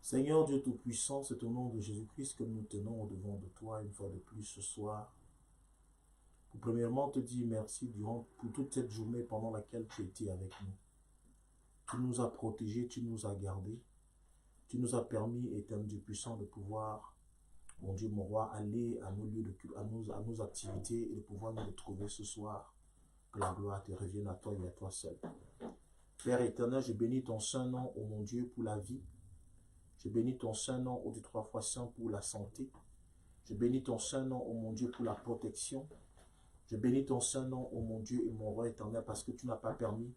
Seigneur Dieu Tout-Puissant, c'est au nom de Jésus-Christ que nous tenons au-devant de toi une fois de plus ce soir. Pour premièrement te dire merci pour toute cette journée pendant laquelle tu étais avec nous. Tu nous as protégés, tu nous as gardés. Tu nous as permis, éternel Dieu puissant, de pouvoir, mon Dieu, mon roi, aller à nos lieux de culte, à nos activités et de pouvoir nous retrouver ce soir. Que la gloire te revienne à toi et à toi seul. Père éternel, je bénis ton saint nom, ô mon Dieu, pour la vie. Je bénis ton saint nom, ô Dieu trois fois saint, pour la santé. Je bénis ton saint nom, ô mon Dieu, pour la protection. Je bénis ton saint nom, ô mon Dieu et mon roi éternel, parce que tu n'as pas permis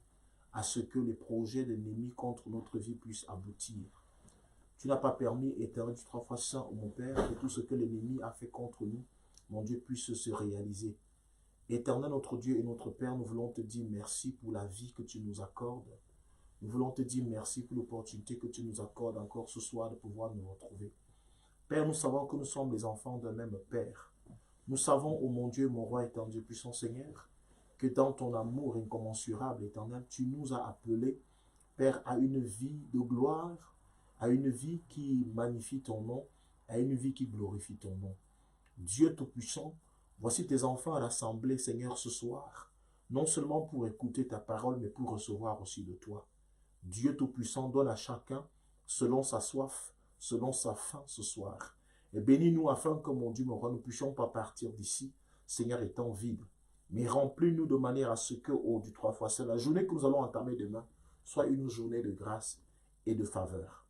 à ce que les projets de l'ennemi contre notre vie puissent aboutir. Tu n'as pas permis, éternel du trois fois saint, ô mon Père, que tout ce que l'ennemi a fait contre nous, mon Dieu, puisse se réaliser. Éternel notre Dieu et notre Père, nous voulons te dire merci pour la vie que tu nous accordes. Nous voulons te dire merci pour l'opportunité que tu nous accordes encore ce soir de pouvoir nous retrouver. Père, nous savons que nous sommes les enfants d'un même Père. Nous savons, ô mon Dieu, mon roi éternel, Dieu puissant Seigneur, que dans ton amour incommensurable, éternel, tu nous as appelés, Père, à une vie de gloire, à une vie qui magnifie ton nom, à une vie qui glorifie ton nom. Dieu Tout-Puissant, voici tes enfants à l'assemblée, Seigneur, ce soir, non seulement pour écouter ta parole, mais pour recevoir aussi de toi. Dieu Tout-Puissant donne à chacun, selon sa soif, selon sa faim ce soir. Et bénis-nous afin que, mon Dieu, mon roi, nous ne puissions pas partir d'ici, Seigneur, étant vide. Mais remplis-nous de manière à ce que, oh, du trois fois c'est la journée que nous allons entamer demain, soit une journée de grâce et de faveur.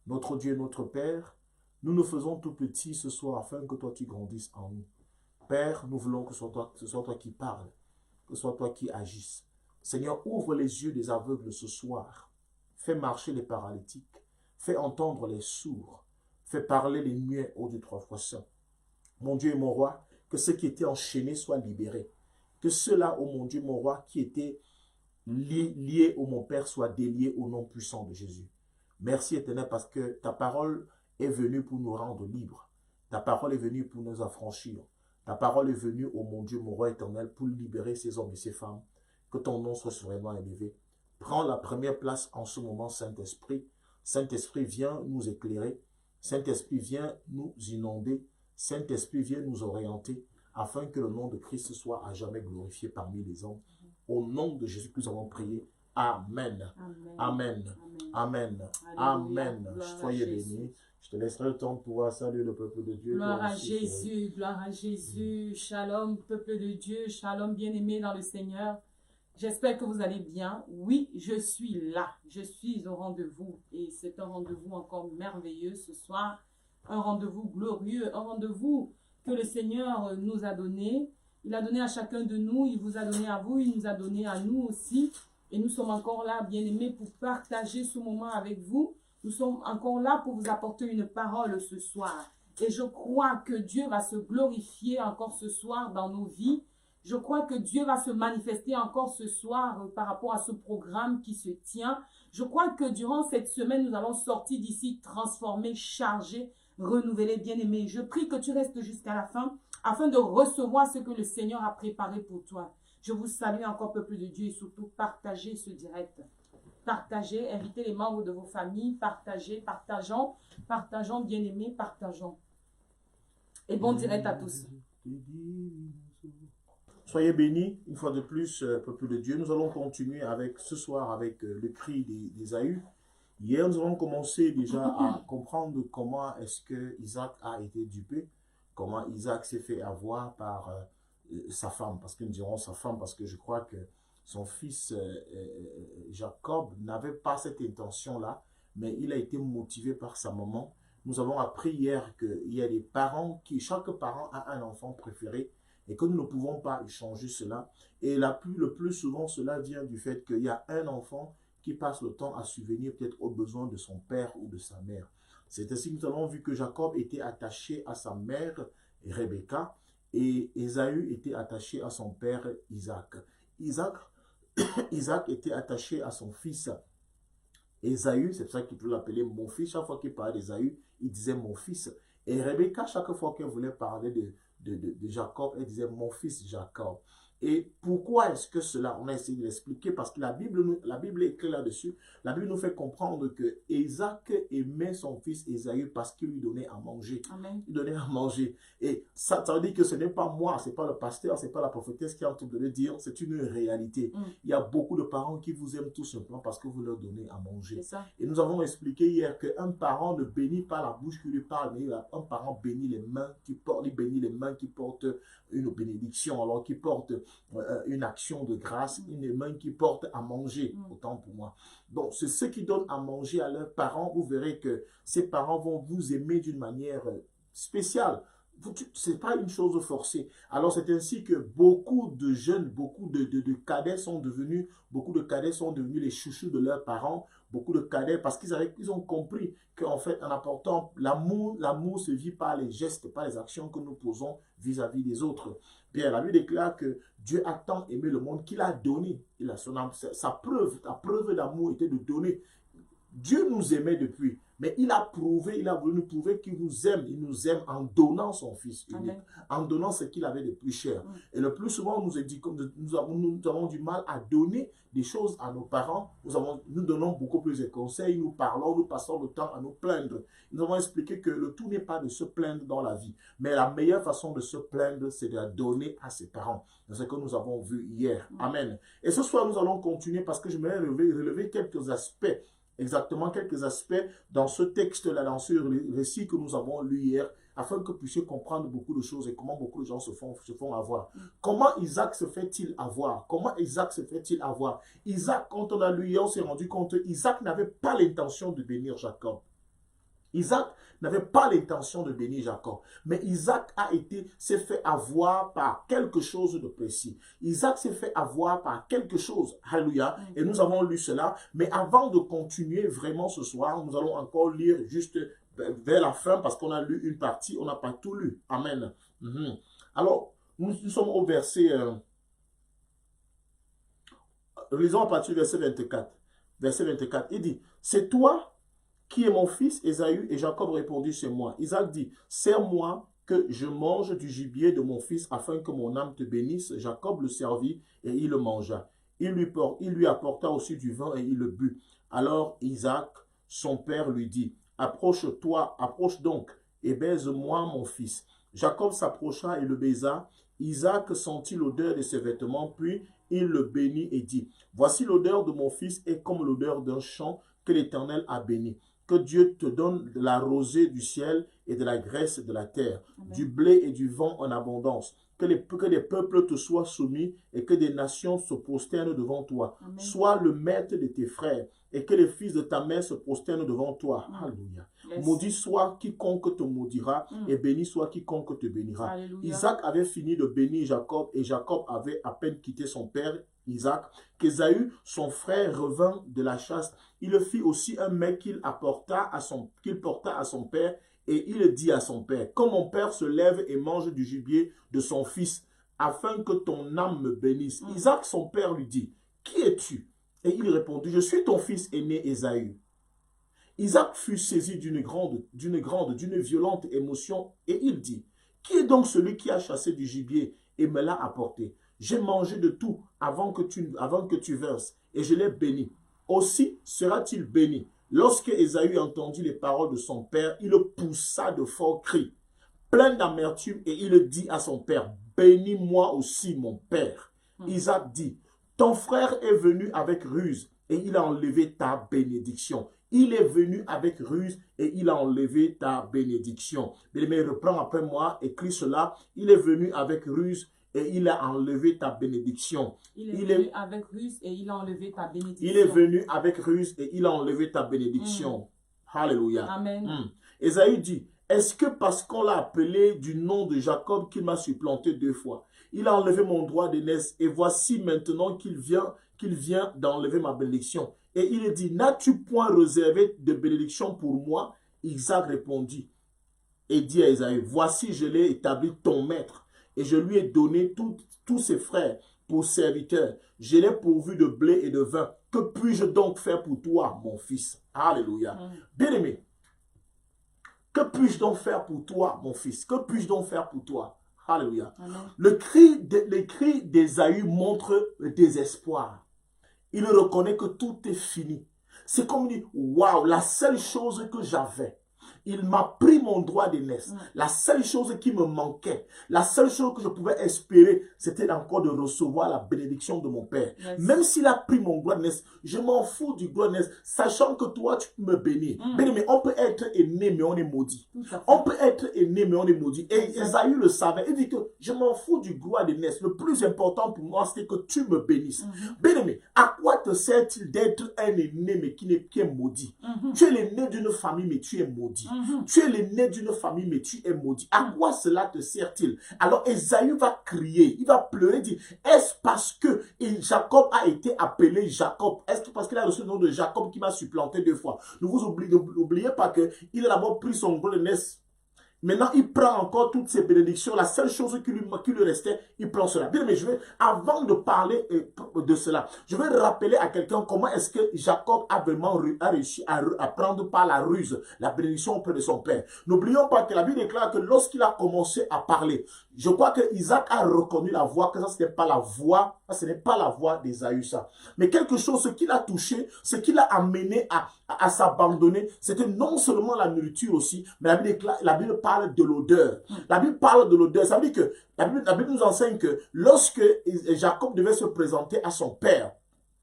Notre Dieu, notre Père, nous nous faisons tout petits ce soir afin que toi tu grandisses en nous. Père, nous voulons que ce soit toi qui parles, que ce soit toi qui agisses. Seigneur, ouvre les yeux des aveugles ce soir. Fais marcher les paralytiques. Fais entendre les sourds. Fais parler les muets au Dieu trois fois saint. Mon Dieu et mon roi, que ceux qui étaient enchaînés soient libérés. Que ceux-là, ô mon Dieu, mon roi, qui étaient liés au mon Père, soient déliés au nom puissant de Jésus. Merci éternel parce que ta parole est venue pour nous rendre libres. Ta parole est venue pour nous affranchir. Ta parole est venue, ô mon Dieu, mon roi éternel, pour libérer ces hommes et ces femmes. Que ton nom soit souverainement élevé. Prends la première place en ce moment, Saint-Esprit. Saint-Esprit, viens nous éclairer. Saint-Esprit, viens nous inonder. Saint-Esprit, viens nous orienter, afin que le nom de Christ soit à jamais glorifié parmi les hommes. Au nom de Jésus que nous avons prié. Amen. Amen. Amen. Amen. Soyez bénis. Je te laisserai le temps de pouvoir saluer le peuple de Dieu. Gloire à Jésus, gloire à Jésus. Shalom, peuple de Dieu. Shalom, bien-aimé dans le Seigneur. J'espère que vous allez bien. Oui, je suis là. Je suis au rendez-vous. Et c'est un rendez-vous encore merveilleux ce soir. Un rendez-vous glorieux. Un rendez-vous que le Seigneur nous a donné. Il a donné à chacun de nous. Il vous a donné à vous. Il nous a donné à nous aussi. Et nous sommes encore là, bien-aimés, pour partager ce moment avec vous. Nous sommes encore là pour vous apporter une parole ce soir. Et je crois que Dieu va se glorifier encore ce soir dans nos vies. Je crois que Dieu va se manifester encore ce soir par rapport à ce programme qui se tient. Je crois que durant cette semaine, nous allons sortir d'ici transformés, chargés, renouvelés, bien-aimés. Je prie que tu restes jusqu'à la fin afin de recevoir ce que le Seigneur a préparé pour toi. Je vous salue encore, peuple de Dieu, et surtout partagez ce direct. Partagez, invitez les membres de vos familles, partagez, partageons, bien-aimés, partageons. Et bon direct à tous. Soyez bénis, une fois de plus, peuple de Dieu. Nous allons continuer avec ce soir avec le cri d'Ésaü. Hier, nous avons commencé déjà à comprendre comment est-ce que Isaac a été dupé, comment Isaac s'est fait avoir par sa femme, parce que nous dirons sa femme, parce que je crois que son fils Jacob n'avait pas cette intention-là, mais il a été motivé par sa maman. Nous avons appris hier qu'il y a des parents chaque parent a un enfant préféré, et que nous ne pouvons pas échanger cela. Et le plus souvent, cela vient du fait qu'il y a un enfant qui passe le temps à subvenir peut-être aux besoins de son père ou de sa mère. C'est ainsi que nous avons vu que Jacob était attaché à sa mère Rebecca et Ésaü était attaché à son père Isaac. Isaac était attaché à son fils Ésaü, c'est pour ça qu'il peut l'appeler mon fils. Chaque fois qu'il parlait d'Ésaü, il disait mon fils. Et Rebecca, chaque fois qu'elle voulait parler de Jacob, elle disait mon fils Jacob. Et pourquoi est-ce que cela? On a essayé de l'expliquer parce que la Bible est claire là-dessus. La Bible nous fait comprendre que Isaac aimait son fils Ésaü parce qu'il lui donnait à manger. Amen. Il donnait à manger. Et ça veut dire que ce n'est pas moi, ce n'est pas le pasteur, ce n'est pas la prophétesse qui est en train de le dire, c'est une réalité. Il y a beaucoup de parents qui vous aiment tout simplement parce que vous leur donnez à manger. C'est ça. Et nous avons expliqué hier qu'un parent ne bénit pas la bouche qui lui parle, mais un parent bénit les mains qui portent, il bénit les mains qui portent une bénédiction, alors qui portent une action de grâce, une main qui porte à manger, autant pour moi. Donc, c'est ceux qui donnent à manger à leurs parents, vous verrez que ces parents vont vous aimer d'une manière spéciale. Ce n'est pas une chose forcée. Alors, c'est ainsi que beaucoup de jeunes, beaucoup de cadets sont devenus les chouchous de leurs parents. Beaucoup de cadets, parce qu'ils ont compris qu'en fait, en apportant l'amour se vit par les gestes, par les actions que nous posons vis-à-vis des autres. Bien, la Bible déclare que Dieu a tant aimé le monde qu'il a donné. La preuve d'amour était de donner. Dieu nous aimait depuis, mais il a voulu nous prouver qu'il nous aime. Il nous aime en donnant son Fils unique, en donnant ce qu'il avait de plus cher. Et le plus souvent, nous avons du mal à donner des choses à nos parents. Nous donnons beaucoup plus de conseils, nous passons le temps à nous plaindre. Nous avons expliqué que le tout n'est pas de se plaindre dans la vie, mais la meilleure façon de se plaindre, c'est de la donner à ses parents. C'est ce que nous avons vu hier. Amen. Et ce soir, nous allons continuer parce que je vais relever quelques aspects dans ce texte-là, dans ce récit que nous avons lu hier, afin que vous puissiez comprendre beaucoup de choses et comment beaucoup de gens se font avoir. Comment Isaac se fait-il avoir? Isaac, quand on a lu hier, on s'est rendu compte qu'Isaac n'avait pas l'intention de bénir Jacob. Mais Isaac s'est fait avoir par quelque chose de précis. Isaac s'est fait avoir par quelque chose. Alléluia. Et nous avons lu cela. Mais avant de continuer vraiment ce soir, nous allons encore lire juste vers la fin parce qu'on a lu une partie, on n'a pas tout lu. Amen. Alors, nous sommes au verset... lisons à partir du verset 24. Verset 24, il dit, « C'est toi qui est mon fils Ésaü? » Et Jacob répondit, « C'est moi. » Isaac dit, « Sers-moi que je mange du gibier de mon fils afin que mon âme te bénisse. » Jacob le servit et il le mangea. Il lui apporta aussi du vin et il le but. Alors Isaac, son père, lui dit, « Approche donc et baise-moi mon fils. » Jacob s'approcha et le baisa. Isaac sentit l'odeur de ses vêtements, puis il le bénit et dit, « Voici l'odeur de mon fils est comme l'odeur d'un champ que l'Éternel a béni. Que Dieu te donne de la rosée du ciel et de la graisse de la terre, du blé et du vent en abondance. Que les peuples te soient soumis et que des nations se prosternent devant toi. Sois le maître de tes frères et que les fils de ta mère se prosternent devant toi. Alléluia. Maudit soit quiconque te maudira et béni soit quiconque te bénira. Alléluia. Isaac avait fini de bénir Jacob et Jacob avait à peine quitté son père Isaac, qu'Ésaü, son frère, revint de la chasse. Il fit aussi un mets qu'il porta à son père et il dit à son père, « Quand mon père se lève et mange du gibier de son fils, afin que ton âme me bénisse. » Isaac, son père, lui dit, « Qui es-tu? » Et il répondit, « Je suis ton fils aîné Ésaü. » Isaac fut saisi d'une violente émotion et il dit, « Qui est donc celui qui a chassé du gibier et me l'a apporté? J'ai mangé de tout avant que tu verses et je l'ai béni. Aussi sera-t-il béni. » Lorsque Ésaü entendit les paroles de son père, il poussa de forts cris, plein d'amertume, et il dit à son père, « Bénis-moi aussi, mon père. » Isaac dit, « Ton frère est venu avec ruse et il a enlevé ta bénédiction. » Il est venu avec ruse et il a enlevé ta bénédiction. Mais reprends après moi, écris cela. Il est venu avec ruse et il a enlevé ta bénédiction. Il est venu avec ruse et il a enlevé ta bénédiction. Il est venu avec ruse et il a enlevé ta bénédiction. Alléluia. Amen. Ésaü dit, est-ce que parce qu'on l'a appelé du nom de Jacob qu'il m'a supplanté 2 fois? Il a enlevé mon droit d'aînesse et voici maintenant qu'il vient d'enlever ma bénédiction. Et il dit, n'as-tu point réservé de bénédiction pour moi? Isaac répondit et dit à Ésaü, voici je l'ai établi ton maître et je lui ai donné tous ses frères pour serviteurs. Je l'ai pourvu de blé et de vin. Que puis-je donc faire pour toi, mon fils? Alléluia. Bien-aimé, que puis-je donc faire pour toi, mon fils? Que puis-je donc faire pour toi? Alléluia. Amen. Le cri d'Ésaü montre le désespoir. Il reconnaît que tout est fini. C'est comme il dit, waouh, la seule chose que j'avais, il m'a pris mon droit d'aînesse. La seule chose qui me manquait, la seule chose que je pouvais espérer, c'était encore de recevoir la bénédiction de mon Père. Yes. Même s'il a pris mon droit d'aînesse, je m'en fous du droit d'aînesse, sachant que toi, tu peux me bénir. Mais on peut être aîné, mais on est maudit. On peut être aîné, mais on est maudit. Et Ésaü le savait. Il dit que je m'en fous du droit d'aînesse. Le plus important pour moi, c'est que tu me bénisses. Bien-aimé, à quoi te sert-il d'être un aîné, mais qui est maudit? Tu es l'aîné d'une famille, mais tu es maudit. Tu es l'aîné d'une famille, mais tu es maudit. À quoi cela te sert-il? Alors Ésaü va crier, il va pleurer, dire, est-ce parce que Jacob a été appelé Jacob? Est-ce que parce qu'il a reçu le nom de Jacob qui m'a supplanté 2 fois? N'oubliez pas qu'il a d'abord pris son gros de naissance. Maintenant, il prend encore toutes ces bénédictions. La seule chose qui lui restait, il prend cela. Bien, mais avant de parler de cela, je vais rappeler à quelqu'un comment est-ce que Jacob a vraiment réussi à prendre par la ruse la bénédiction auprès de son père. N'oublions pas que la Bible déclare que lorsqu'il a commencé à parler, je crois que Isaac a reconnu la voix, que ça, ce n'est pas la voix, ce n'est pas la voix d'Ésaü, ça. Mais quelque chose, ce qui l'a touché, ce qui l'a amené à s'abandonner, c'était non seulement la nourriture aussi, mais la Bible parle de l'odeur. La Bible parle de l'odeur. Ça veut dire que la Bible nous enseigne que lorsque Jacob devait se présenter à son père,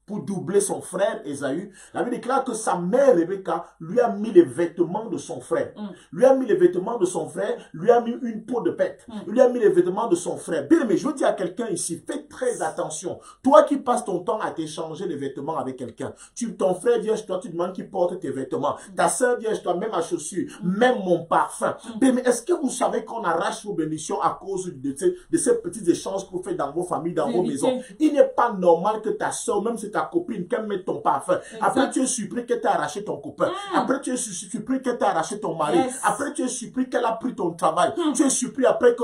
pour doubler son frère Ésaü, la Bible déclare que sa mère Rebecca lui a mis les vêtements de son frère. Lui a mis les vêtements de son frère, lui a mis une peau de bête. Lui a mis les vêtements de son frère. Bien, mais je veux dire à quelqu'un ici, fais très attention. Toi qui passes ton temps à t'échanger les vêtements avec quelqu'un, ton frère vient chez toi, tu demandes qu'il porte tes vêtements. Ta soeur vient chez toi, même ma chaussure, même mon parfum. Bien, mais est-ce que vous savez qu'on arrache vos bénédictions à cause de ces petits échanges que vous faites dans vos familles, dans vos maisons? Il n'est pas normal que ta soeur, même si ta copine, qu'elle mette ton parfum. Après, tu es surpris qu'elle t'a arraché ton copain. Après, tu es surpris qu'elle t'a arraché ton mari. Après, tu es surpris qu'elle a pris ton travail. Tu es surpris après que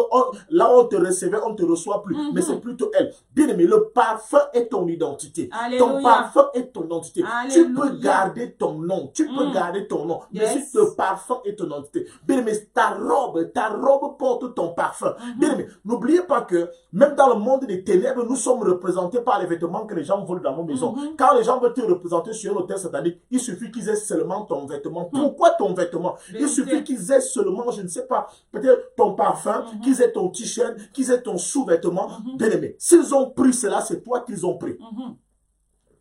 là où on te recevait, on ne te reçoit plus. Mais c'est plutôt elle. Bien aimé, le parfum est ton identité. Alléluia. Ton parfum est ton identité. Alléluia. Tu peux garder ton nom. Tu peux garder ton nom. Mais si le parfum est ton identité. Bien aimé, ta robe porte ton parfum. Bien aimé, n'oubliez pas que même dans le monde des ténèbres, nous sommes représentés par les vêtements que les gens volent dans nos maisons. Quand les gens veulent te représenter sur un hôtel satanique, il suffit qu'ils aient seulement ton vêtement. Pourquoi ton vêtement? Il suffit qu'ils aient seulement, je ne sais pas, peut-être ton parfum, qu'ils aient ton t-shirt, qu'ils aient ton sous-vêtement. Bien aimé, s'ils ont pris cela, c'est toi qu'ils ont pris.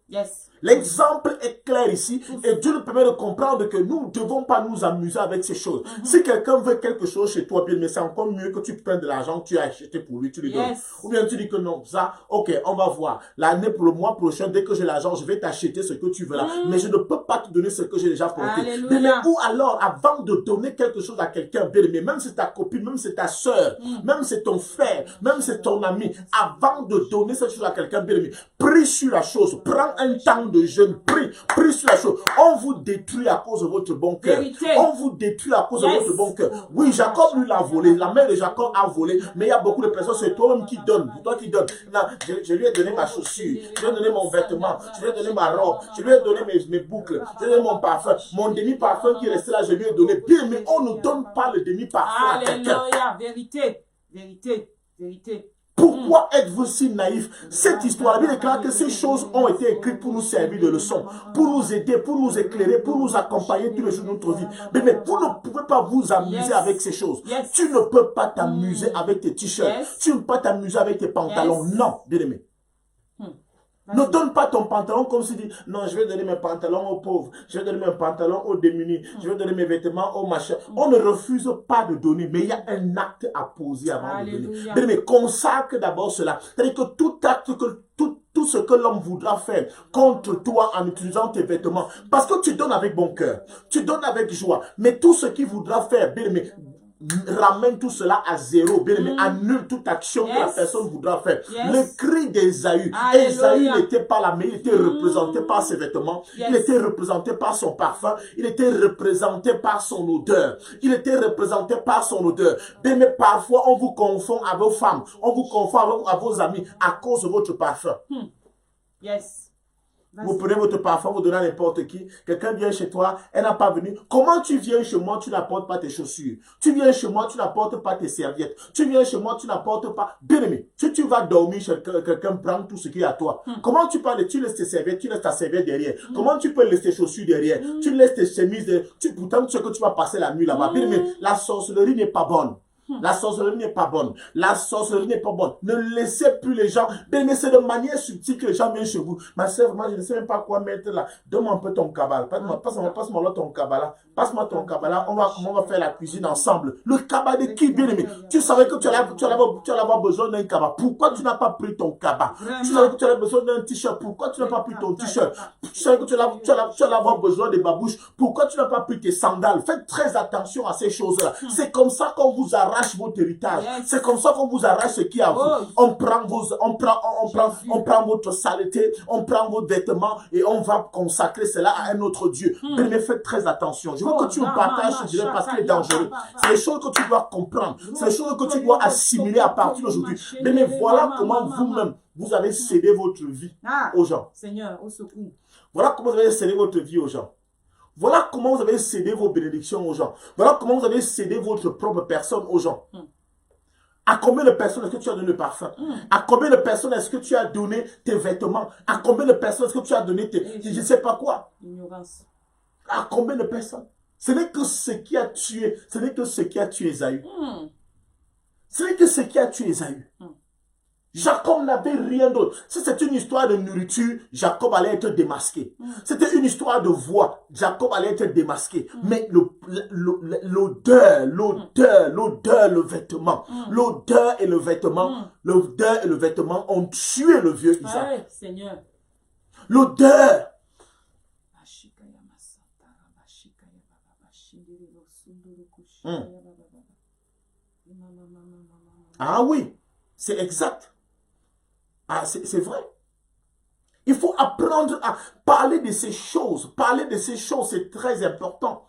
Yes. L'exemple est clair ici et Dieu nous permet de comprendre que nous ne devons pas nous amuser avec ces choses. Si quelqu'un veut quelque chose chez toi, bien, mais c'est encore mieux que tu prennes de l'argent que tu as acheté pour lui, tu lui donnes. Ou bien tu dis que non, ça, ok, on va voir. L'année pour le mois prochain, dès que j'ai l'argent, je vais t'acheter ce que tu veux là. Mais je ne peux pas te donner ce que j'ai déjà porté. Mais, ou alors, avant de donner quelque chose à quelqu'un, bien aimé, même si c'est ta copine, même si c'est ta soeur, même si c'est ton frère, même si c'est ton ami, avant de donner cette chose à quelqu'un, bien aimé, prie sur la chose, prends un temps de jeûne, prie sur la chose. On vous détruit à cause de votre bon cœur. On vous détruit à cause de votre bon cœur. Oui, Jacob lui l'a volé. La mère de Jacob a volé. Mais il y a beaucoup de personnes, c'est toi-même qui donne. Toi qui donne. Non, je lui ai donné ma chaussure. Je lui ai donné mon vêtement. Je lui ai donné ma robe. Je lui ai donné mes boucles. Je lui ai donné mon parfum. Mon demi-parfum qui restait là, je lui ai donné. Bien, mais on ne donne pas le demi-parfum à quelqu'un. Alléluia. Vérité. Vérité. Vérité. Pourquoi êtes-vous si naïf? Cette histoire, la Bible déclare que ces choses ont été écrites pour nous servir de leçon, pour nous aider, pour nous éclairer, pour nous accompagner tous les jours de notre vie. Mais vous ne pouvez pas vous amuser avec ces choses. Tu ne peux pas t'amuser avec tes t-shirts. Tu ne peux pas t'amuser avec tes pantalons. Non, bien aimé. Ne donne pas ton pantalon comme si tu dis, non, je vais donner mes pantalons aux pauvres, je vais donner mes pantalons aux démunis, je vais donner mes vêtements aux machins. On ne refuse pas de donner, mais il y a un acte à poser avant de donner. Mais consacre d'abord cela. C'est-à-dire que tout acte, tout ce que l'homme voudra faire contre toi en utilisant tes vêtements, parce que tu donnes avec bon cœur, tu donnes avec joie, mais tout ce qu'il voudra faire, bien aimé, ramène tout cela à zéro, bien aimé, annule toute action que la personne voudra faire. Le cri d'Ésaü, Ésaü n'était pas là, mais il était représenté par ses vêtements, il était représenté par son parfum, il était représenté par son odeur, il était représenté par son odeur. Bien aimé, parfois on vous confond à vos femmes, on vous confond à vos amis à cause de votre parfum. Yes. Vous prenez votre parfum, vous donnez à n'importe qui. Quelqu'un vient chez toi, elle n'a pas venu. Comment tu viens chez moi, tu n'apportes pas tes chaussures? Tu viens chez moi, tu n'apportes pas tes serviettes. Tu viens chez moi, tu n'apportes pas... Bien aimé, si tu vas dormir chez quelqu'un, prend tout ce qui est à toi. Comment tu parles? Tu laisses tes serviettes, tu laisses ta serviette derrière. Comment tu peux laisser tes chaussures derrière? Tu laisses tes chemises derrière. Pourtant, tu sais que tu vas passer la nuit là-bas. Bien aimé, la sorcellerie n'est pas bonne. La sorcellerie n'est pas bonne. La sorcellerie n'est pas bonne. Ne laissez plus les gens. Mais c'est de manière subtile que les gens viennent chez vous. Ma soeur, moi, je ne sais même pas quoi mettre là. Donne-moi un peu ton cabal. Passe-moi là ton cabala. Passe-moi ton cabala. On va faire la cuisine ensemble. Le cabal de qui, bien aimé? Tu savais que tu allais avoir besoin d'un cabal. Pourquoi tu n'as pas pris ton cabal? Tu savais que tu allais besoin d'un t-shirt. Pourquoi tu n'as pas pris ton t-shirt? Tu savais que tu allais avoir besoin de babouches. Pourquoi tu n'as pas pris tes sandales? Faites très attention à ces choses-là. C'est comme ça qu'on vous arrache votre héritage. C'est comme ça qu'on vous arrache ce qui est à vous. On prend votre saleté, on prend vos vêtements et on va consacrer cela à un autre Dieu. Mais faites très attention. Je veux que tu me partages ce Dieu parce qu'il est dangereux. C'est les choses que tu dois comprendre. C'est les choses que tu dois assimiler à partir d'aujourd'hui. Mais voilà comment vous-même, vous avez cédé votre vie aux gens. Seigneur, au secours. Voilà comment vous avez cédé votre vie aux gens. Voilà comment vous avez cédé vos bénédictions aux gens. Voilà comment vous avez cédé votre propre personne aux gens. À combien de personnes est-ce que tu as donné le parfum? À combien de personnes est-ce que tu as donné tes vêtements? À combien de personnes est-ce que tu as donné tes... Je ne sais pas quoi. Ignorance. À combien de personnes? Ce n'est que ce qui a tué. Ce n'est que ce qui a tué Ésaü. Ce n'est que ce qui a tué Ésaü. Jacob n'avait rien d'autre. Si c'était une histoire de nourriture, Jacob allait être démasqué. C'était une histoire de voix, Jacob allait être démasqué. Mais l'odeur, le vêtement, l'odeur et le vêtement ont tué le vieux Isaac. Ouais, Seigneur. L'odeur. Ah oui, c'est exact. Ah, c'est vrai. Il faut apprendre à parler de ces choses. Parler de ces choses, c'est très important.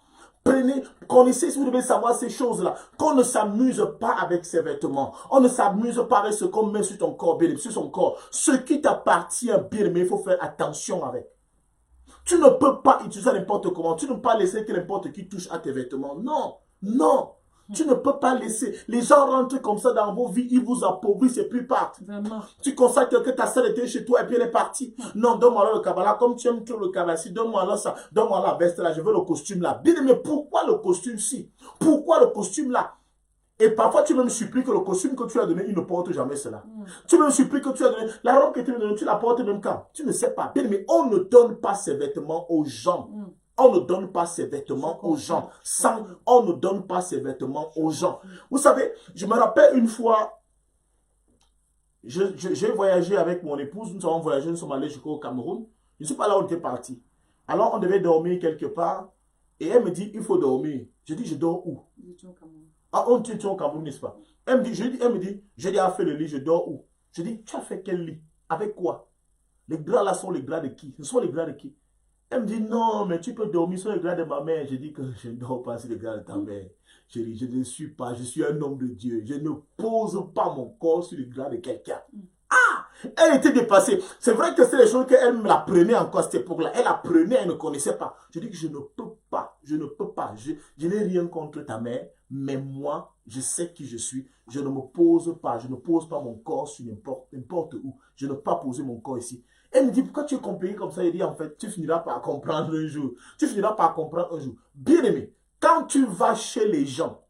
Connaissez, si vous devez savoir ces choses-là. Qu'on ne s'amuse pas avec ses vêtements. On ne s'amuse pas avec ce qu'on met sur ton corps, bien, sur son corps. Ce qui t'appartient, bien, mais il faut faire attention avec. Tu ne peux pas utiliser n'importe comment. Tu ne peux pas laisser que n'importe qui touche à tes vêtements. Non, non. Tu ne peux pas laisser. Les gens rentrent comme ça dans vos vies, ils vous appauvrissent et puis partent. Vraiment. Tu constates que ta sœur était chez toi et puis elle est partie. Non, donne-moi là le cabala. Comme tu aimes trop le cabala-ci, donne-moi là ça. Donne-moi la veste là. Je veux le costume là. Bien, mais pourquoi le costume-ci? Pourquoi le costume là? Et parfois, tu me supplies que le costume que tu as donné, il ne porte jamais cela. Tu me supplies que tu as donné, la robe que tu as donnée, tu la portes même quand? Tu ne sais pas. Bien, mais on ne donne pas ses vêtements aux gens. On ne donne pas ses vêtements aux gens. On ne donne pas ses vêtements aux gens. Vous savez, je me rappelle une fois, j'ai voyagé avec mon épouse, nous avons voyagé, nous sommes allés jusqu'au Cameroun. Je ne sais pas là où on était parti. Alors, on devait dormir quelque part. Et elle me dit, il faut dormir. Je dis, je dors où? Ah, on était au Cameroun, n'est-ce pas? Elle me dit, j'ai déjà fait le lit, je dors où? Je dis, tu as fait quel lit? Avec quoi? Les draps là sont les draps de qui? Ce sont les draps de qui? Elle me dit, non, mais tu peux dormir sur les draps de ma mère. Je dis que je ne dors pas sur les draps de ta mère. Je dis, je ne suis pas, je suis un homme de Dieu. Je ne pose pas mon corps sur les draps de quelqu'un. Ah! Elle était dépassée. C'est vrai que c'est les choses qu'elle me l'apprenait encore à cette époque-là. Elle apprenait, elle ne connaissait pas. Je dis que je ne peux pas, je ne peux pas. Je n'ai rien contre ta mère, mais moi, je sais qui je suis. Je ne me pose pas, je ne pose pas mon corps sur n'importe où. Je ne peux pas poser mon corps ici. Elle me dit, pourquoi tu es compliqué comme ça? Elle dit, en fait, tu finiras par comprendre un jour. Tu finiras par comprendre un jour. Bien aimé, quand tu vas chez les gens,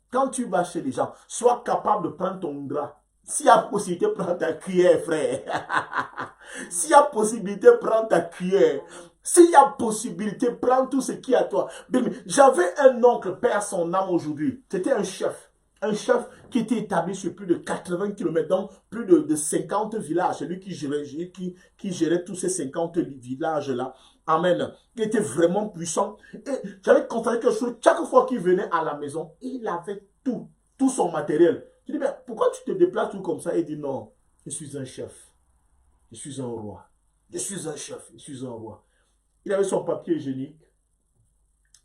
sois capable de prendre ton drap. S'il y a possibilité, prends ta cuillère, frère. S'il y a possibilité, prends ta cuillère. S'il y a possibilité, prends tout ce qui est à toi. J'avais un oncle, père son âme aujourd'hui. C'était un chef. Un chef qui était établi sur plus de 80 km, donc plus de 50 villages. C'est lui qui gérait tous ces 50 villages-là. Amen. Il était vraiment puissant. Et j'avais constaté quelque chose. Chaque fois qu'il venait à la maison, il avait tout son matériel. Je dis, mais pourquoi tu te déplaces tout comme ça? Il dit, non, je suis un chef. Je suis un roi. Je suis un chef. Je suis un roi. Il avait son papier hygiénique.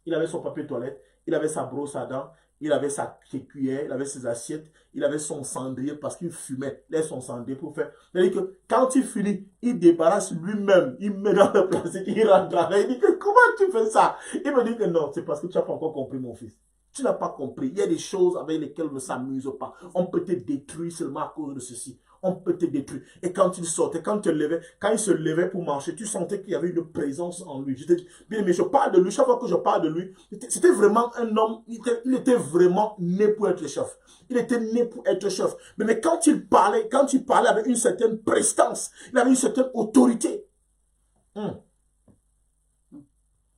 Il avait son papier toilette. Il avait sa brosse à dents. il avait ses cuillères, il avait ses assiettes, il avait son cendrier parce qu'il fumait. Il avait son cendrier pour faire. C'est-à-dire que quand il finit, il débarrasse lui-même, il met dans le plastique, il rentre avec. Il dit que comment tu fais ça? Il me dit que non, c'est parce que tu n'as pas encore compris, mon fils. Tu n'as pas compris. Il y a des choses avec lesquelles on ne s'amuse pas. On peut te détruire seulement à cause de ceci. On peut te détruire. Et quand il sortait, quand il se levait pour marcher, tu sentais qu'il y avait une présence en lui. Je te dis, bien, mais je parle de lui. Chaque fois que je parle de lui, c'était vraiment un homme. Il était vraiment né pour être chef. Il était né pour être chef. Mais quand il parlait avec une certaine prestance, il avait une certaine autorité.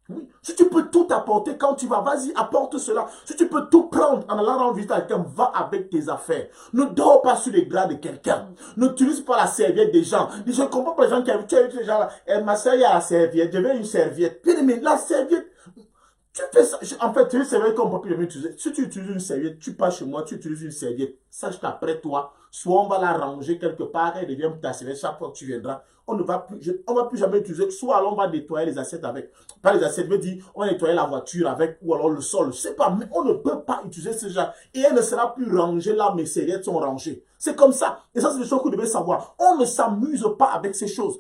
Oui. Si tu peux tout apporter quand tu vas, vas-y, apporte cela. Si tu peux tout prendre en allant rendre visite à quelqu'un, va avec tes affaires. Ne dors pas sur les draps de quelqu'un. N'utilise pas la serviette des gens. Je ne comprends pas les gens qui habitent ces gens-là. Ma soeur, il y a la serviette. Je veux une serviette. Mais la serviette, tu fais ça. En fait, une serviette qu'on peut plus jamais utiliser. Si tu utilises une serviette, tu pars chez moi, tu utilises une serviette. Sache qu'après toi, soit on va la ranger quelque part, elle devient ta serviette. Chaque fois que tu viendras, on ne va plus jamais utiliser. Soit alors on va nettoyer les assiettes avec. Pas les assiettes, je veux dire, on va nettoyer la voiture avec, ou alors le sol. Je sais pas, mais on ne peut pas utiliser ce genre. Et elle ne sera plus rangée là, mes serviettes sont rangées. C'est comme ça. Et ça, c'est des choses que vous devez savoir. On ne s'amuse pas avec ces choses.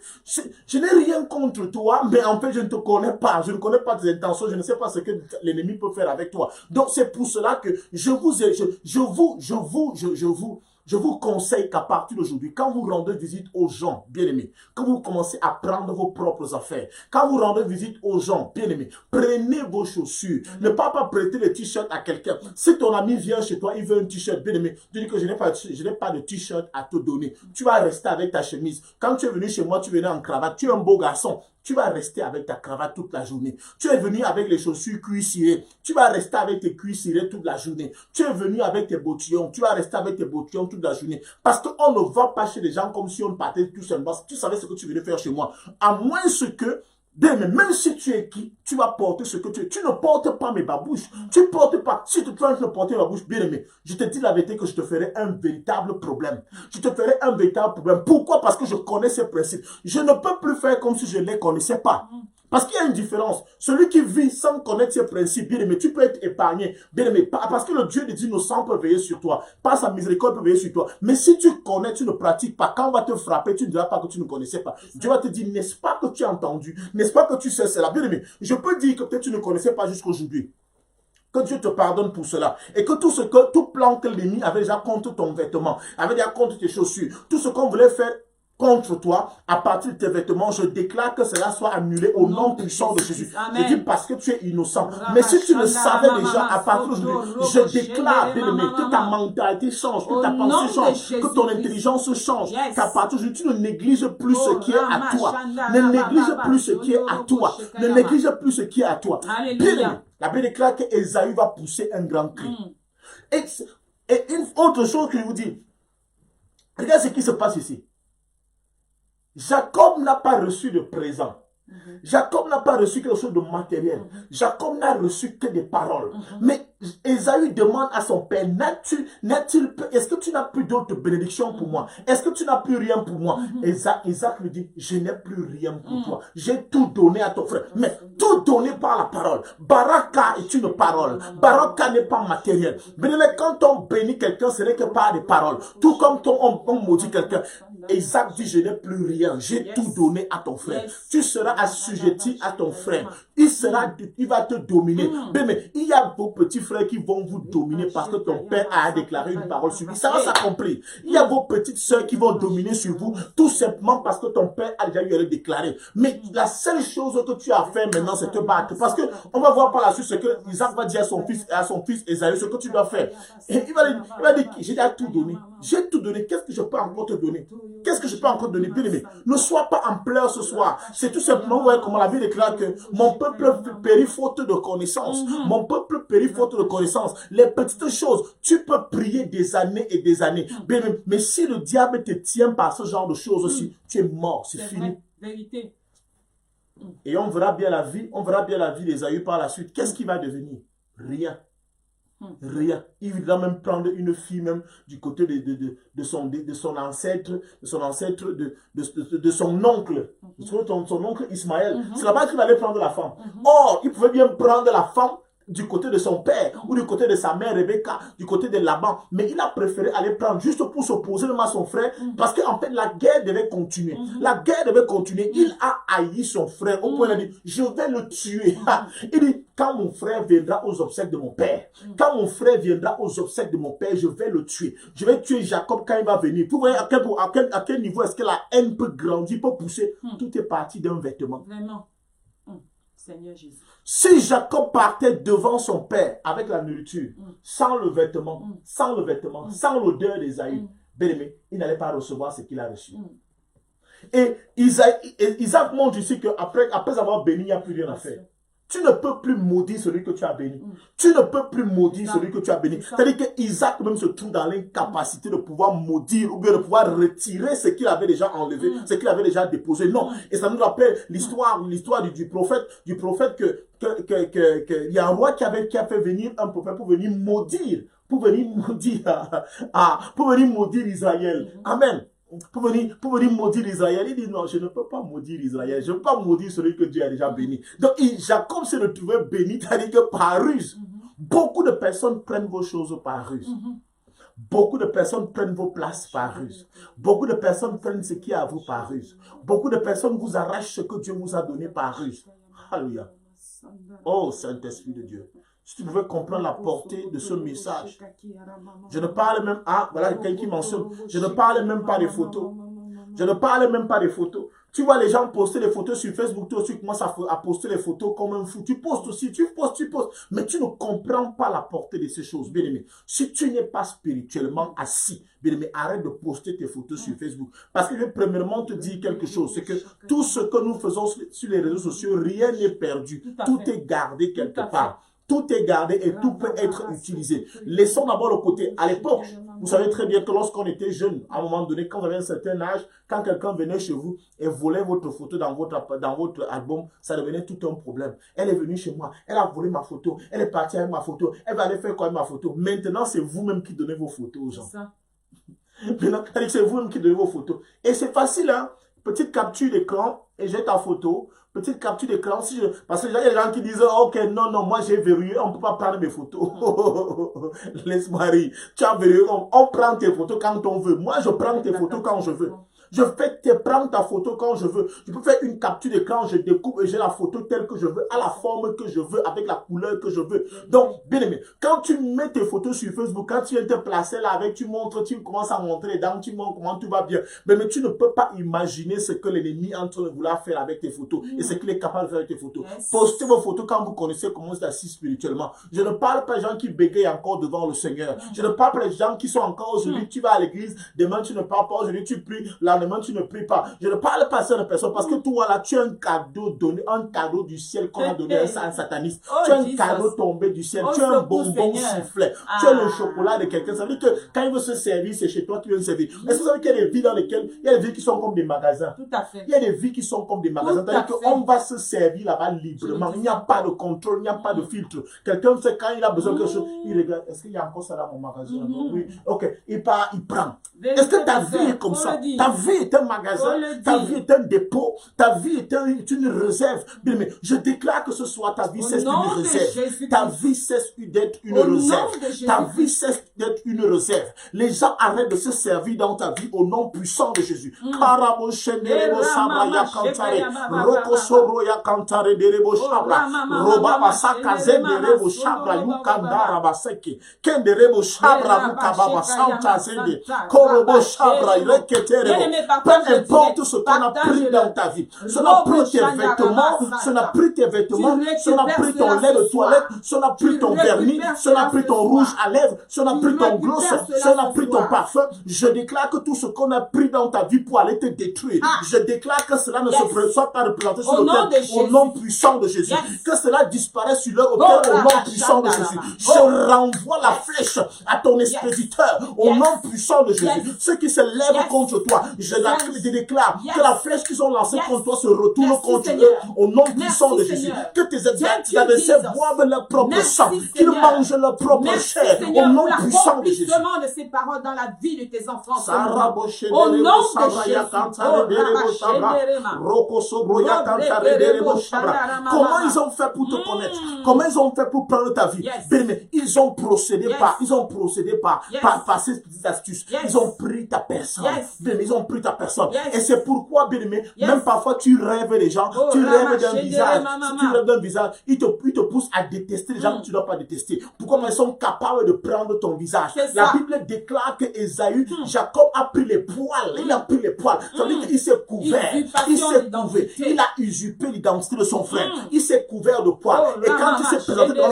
Je n'ai rien contre toi, mais en fait, je ne te connais pas. Je ne connais pas tes intentions. Je ne sais pas ce que l'ennemi peut faire avec toi. Donc, c'est pour cela que je vous conseille qu'à partir d'aujourd'hui, quand vous rendez visite aux gens, bien-aimés, quand vous commencez à prendre vos propres affaires, quand vous rendez visite aux gens, bien-aimés, prenez vos chaussures. Ne pas prêter le t-shirt à quelqu'un. Si ton ami vient chez toi, il veut un t-shirt, bien-aimé, tu dis que je n'ai pas de t-shirt à te donner. Tu vas rester avec ta chemise. Quand tu es venu chez moi, tu venais en cravate. Tu es un beau garçon. Tu vas rester avec ta cravate toute la journée. Tu es venu avec les chaussures cuir cirées. Tu vas rester avec tes cuirs cirés toute la journée. Tu es venu avec tes bottillons. Tu vas rester avec tes bottillons toute la journée. Parce qu'on ne va pas chez les gens comme si on partait tout simplement. Tu savais ce que tu venais faire chez moi. À moins que, bien, mais même si tu es qui, tu vas porter ce que tu es. Tu ne portes pas mes babouches. Tu ne portes pas. Si tu te de porter ma bouche, bien aimé, je te dis la vérité que je te ferai un véritable problème. Je te ferai un véritable problème. Pourquoi? Parce que je connais ces principes. Je ne peux plus faire comme si je ne les connaissais pas. Parce qu'il y a une différence. Celui qui vit sans connaître ses principes, bien aimé, tu peux être épargné. Bien aimé, parce que le Dieu des innocents peut veiller sur toi. Par sa miséricorde peut veiller sur toi. Mais si tu connais, tu ne pratiques pas. Quand on va te frapper, tu ne diras pas que tu ne connaissais pas. Dieu va te dire, n'est-ce pas que tu as entendu? N'est-ce pas que tu sais cela? Bien aimé, je peux dire que peut-être tu ne connaissais pas jusqu'aujourd'hui. Que Dieu te pardonne pour cela. Et que tout plan que l'ennemi avait déjà contre ton vêtement, avait déjà contre tes chaussures, tout ce qu'on voulait faire contre toi, à partir de tes vêtements, je déclare que cela soit annulé au nom puissant de Jésus. Amen. Je dis parce que tu es innocent. Mais si tu le savais déjà, à partir d'aujourd'hui, je déclare, bien aimé, que ta mentalité change, que ta pensée change, que ton intelligence change, qu'à partir d'aujourd'hui, tu ne négliges plus ce qui est à toi. Ne néglige plus ce qui est à toi. Ne néglige plus ce qui est à toi. Bien aimé, la Bible déclare que Ésaü va pousser un grand cri. Et une autre chose que je vous dis, regarde ce qui se passe ici. Jacob n'a pas reçu de présent. Jacob n'a pas reçu quelque chose de matériel. Jacob n'a reçu que des paroles. Mais Ésaü demande à son père, est-ce que tu n'as plus d'autres bénédictions pour moi? Est-ce que tu n'as plus rien pour moi? Isaac lui dit, je n'ai plus rien pour toi. J'ai tout donné à ton frère. Mais tout donné par la parole. Baraka est une parole. Baraka n'est pas matériel. Quand on bénit quelqu'un, ce n'est que par des paroles. Tout comme on maudit quelqu'un. Isaac dit, je n'ai plus rien. J'ai tout donné à ton frère. Tu seras assujetti à ton frère. Il va te dominer. Mais il y a vos petits frères qui vont vous dominer parce que ton père a déclaré une parole sur lui. Ça va s'accomplir. Il y a vos petites sœurs qui vont dominer sur vous tout simplement parce que ton père a déjà eu à le déclarer. Mais la seule chose que tu as à faire maintenant, c'est te battre. Parce que on va voir par la suite ce que Isaac va dire à son fils Ésaü, ce que tu dois faire. Et il va dire, j'ai déjà tout donné. J'ai tout donné. Qu'est-ce que je peux encore te donner? Qu'est-ce que je peux encore te donner? Bien aimé, ne sois pas en pleurs ce soir. C'est tout simplement, vous voyez comment la Bible déclare que mon peuple périt faute de connaissance. Mon peuple périt faute de connaissance. Les petites choses, tu peux prier des années et des années. Bien aimé, mais si le diable te tient par ce genre de choses aussi, tu es mort, c'est fini. Vérité. Et on verra bien la vie d'Ésaü par la suite. Qu'est-ce qui va devenir? Rien. Rien. Il va même prendre une fille même du côté de son ancêtre, de son oncle, son oncle Ismaël. C'est là-bas qu'il allait prendre la femme. Or, il pouvait bien prendre la femme du côté de son père, ou du côté de sa mère Rebecca, du côté de Laban, mais il a préféré aller prendre juste pour s'opposer même à son frère, parce qu'en fait la guerre devait continuer. La guerre devait continuer. Il a haï son frère au point de dire, je vais le tuer. Il dit, quand mon frère viendra aux obsèques de mon père, quand mon frère viendra aux obsèques de mon père, je vais le tuer. Je vais tuer Jacob quand il va venir. Vous voyez à quel niveau est-ce que la haine peut grandir, peut pousser. Tout est parti d'un vêtement. Vraiment. Seigneur Jésus. Si Jacob partait devant son père avec la nourriture, sans le vêtement, sans l'odeur d'Ésaü, bien-aimé, il n'allait pas recevoir ce qu'il a reçu. Et Isaac montre ici qu'après avoir béni, il n'y a plus rien à faire. Tu ne peux plus maudire celui que tu as béni. Tu ne peux plus maudire celui que tu as béni. C'est-à-dire qu'Isaac même se trouve dans l'incapacité de pouvoir maudire ou bien de pouvoir retirer ce qu'il avait déjà enlevé, ce qu'il avait déjà déposé. Non. Et ça nous rappelle l'histoire du prophète que il y a un roi qui a fait venir un prophète pour venir maudire Israël. Amen. Pour venir maudire Israël. Il dit non, je ne peux pas maudire Israël. Je ne peux pas maudire celui que Dieu a déjà béni. Donc Jacob s'est retrouvé béni, c'est-à-dire que par ruse. Beaucoup de personnes prennent vos choses par ruse. Beaucoup de personnes prennent vos places par ruse. Beaucoup de personnes prennent ce qui est à vous par ruse. Beaucoup de personnes vous arrachent ce que Dieu vous a donné par ruse. Alléluia. Oh Saint-Esprit de Dieu. Si tu pouvais comprendre la portée de ce message. Je ne parle même... Ah, voilà quelqu'un qui mentionne. Je ne parle même pas des photos. Je ne parle même pas des photos. Tu vois les gens poster les photos sur Facebook, toi aussi tu commences à poster les photos comme un fou. Tu postes aussi, tu postes. Mais tu ne comprends pas la portée de ces choses, bien aimé. Si tu n'es pas spirituellement assis, bien aimé, arrête de poster tes photos sur Facebook. Parce que je vais premièrement te dire quelque chose. C'est que tout ce que nous faisons sur les réseaux sociaux, rien n'est perdu. Tout est gardé quelque part. Tout est gardé et tout peut être utilisé. Laissons d'abord le côté. À l'époque, vous savez très bien que lorsqu'on était jeune, à un moment donné, quand vous avez un certain âge, quand quelqu'un venait chez vous et volait votre photo dans votre album, ça devenait tout un problème. Elle est venue chez moi, elle a volé ma photo, elle est partie avec ma photo, elle va aller faire quoi avec ma photo? Maintenant, c'est vous-même qui donnez vos photos aux gens. Maintenant, c'est vous-même qui donnez vos photos. Et c'est facile, hein? Petite capture d'écran et j'ai ta photo. Petite capture d'écran. Parce que il y a des gens qui disent, ok, non, moi j'ai verrouillé, on ne peut pas prendre mes photos. Laisse-moi rire. Tu as verrouillé, on prend tes photos quand on veut. Moi, je prends tes photos quand je veux. Je prends ta photo quand je veux. Je peux faire une capture d'écran, je découpe et j'ai la photo telle que je veux, à la forme que je veux, avec la couleur que je veux. Donc, bien aimé, quand tu mets tes photos sur Facebook, quand tu viens te placer là avec, tu commences à montrer les dents, tu montres comment tout va bien. Mais tu ne peux pas imaginer ce que l'ennemi est en train de vouloir faire avec tes photos et ce qu'il est capable de faire avec tes photos. Postez vos photos quand vous connaissez comment vous êtes assis spirituellement. Je ne parle pas des gens qui bégayent encore devant le Seigneur. Je ne parle pas des gens qui sont encore aujourd'hui, tu vas à l'église, demain tu ne parles pas, aujourd'hui tu pries, demain tu ne pries pas. Je ne parle pas à cette personne parce que toi là, tu as un cadeau donné, un cadeau du ciel qu'on a donné à un sataniste. Tu as un cadeau tombé du ciel, tu as un bonbon soufflé, tu as le chocolat de quelqu'un. Ça veut dire que quand il veut se servir, c'est chez toi qui veut se servir. Est-ce que vous savez qu'il y a des vies dans lesquelles il y a des vies qui sont comme des magasins? Tout à fait. Il y a des vies qui sont comme des magasins. C'est-à-dire qu'on va se servir là-bas librement. Il n'y a pas de contrôle, il n'y a pas de filtre. Quelqu'un sait quand il a besoin de quelque chose, il regarde, est-ce qu'il y a encore ça dans mon magasin? Oui. Ok, il part, il prend. Est-ce que ta vie est comme ça? Ta vie est un magasin, ta vie est un dépôt, ta vie est une réserve. Bien, mais je déclare que ce soit ta vie cesse d'être une réserve. Ta vie cesse d'être une réserve. Ta vie cesse d'être une réserve. Les gens arrêtent de se servir dans ta vie au nom puissant de Jésus. Karabo shenderebo sabra ya kantare, roko soro ya kantare derebo shabra, roba basaka zenderebo shabra yukandara baseke, kenderebo shabra lukababa santa zende, korobo shabra ireketerebo. Peu importe ce qu'on a pris dans ta vie, ce n'a pris tes vêtements, ce n'a pris tes vêtements, ce n'a pris ton lait de toilette, ce n'a pris ton vernis, ce n'a pris ton rouge à lèvres, ce n'a pris ton gloss, ce n'a pris ton parfum. Je déclare que tout ce qu'on a pris dans ta vie pour aller te détruire, je déclare que cela ne soit pas représenté sur l'autel au nom puissant de Jésus. Que cela disparaisse sur leur autel au nom puissant de Jésus. Je renvoie la flèche à ton expéditeur au nom puissant de Jésus. Jésus. Ceux qui se lèvent contre toi, je déclare que la flèche qu'ils ont lancée contre toi se retourne contre eux au nom puissant de Jésus. Que tes adversaires boivent leur propre sang, qu'ils mangent leur propre chair au nom puissant de Jésus. De ces paroles dans la vie de tes enfants. Au nom de Jésus. Comment ils ont fait pour te connaître? Comment ils ont fait pour prendre ta vie? Ils ont procédé par ces petites astuces. Ils ont pris ta personne. Ils ont pris ta personne. Et c'est pourquoi, bien aimé, même parfois tu rêves des gens, tu rêves d'un visage. Si tu rêves d'un visage, ils te poussent à détester les gens que tu ne dois pas détester. Pourquoi? Parce qu'ils sont capables de prendre ton visage. La Bible déclare que Ésaü, Jacob a pris les poils. Il a pris les poils. Ça veut dire qu'il s'est couvert. Il s'est couvert. Il a usurpé l'identité de son frère. Il s'est couvert de poils. Et quand il s'est présenté devant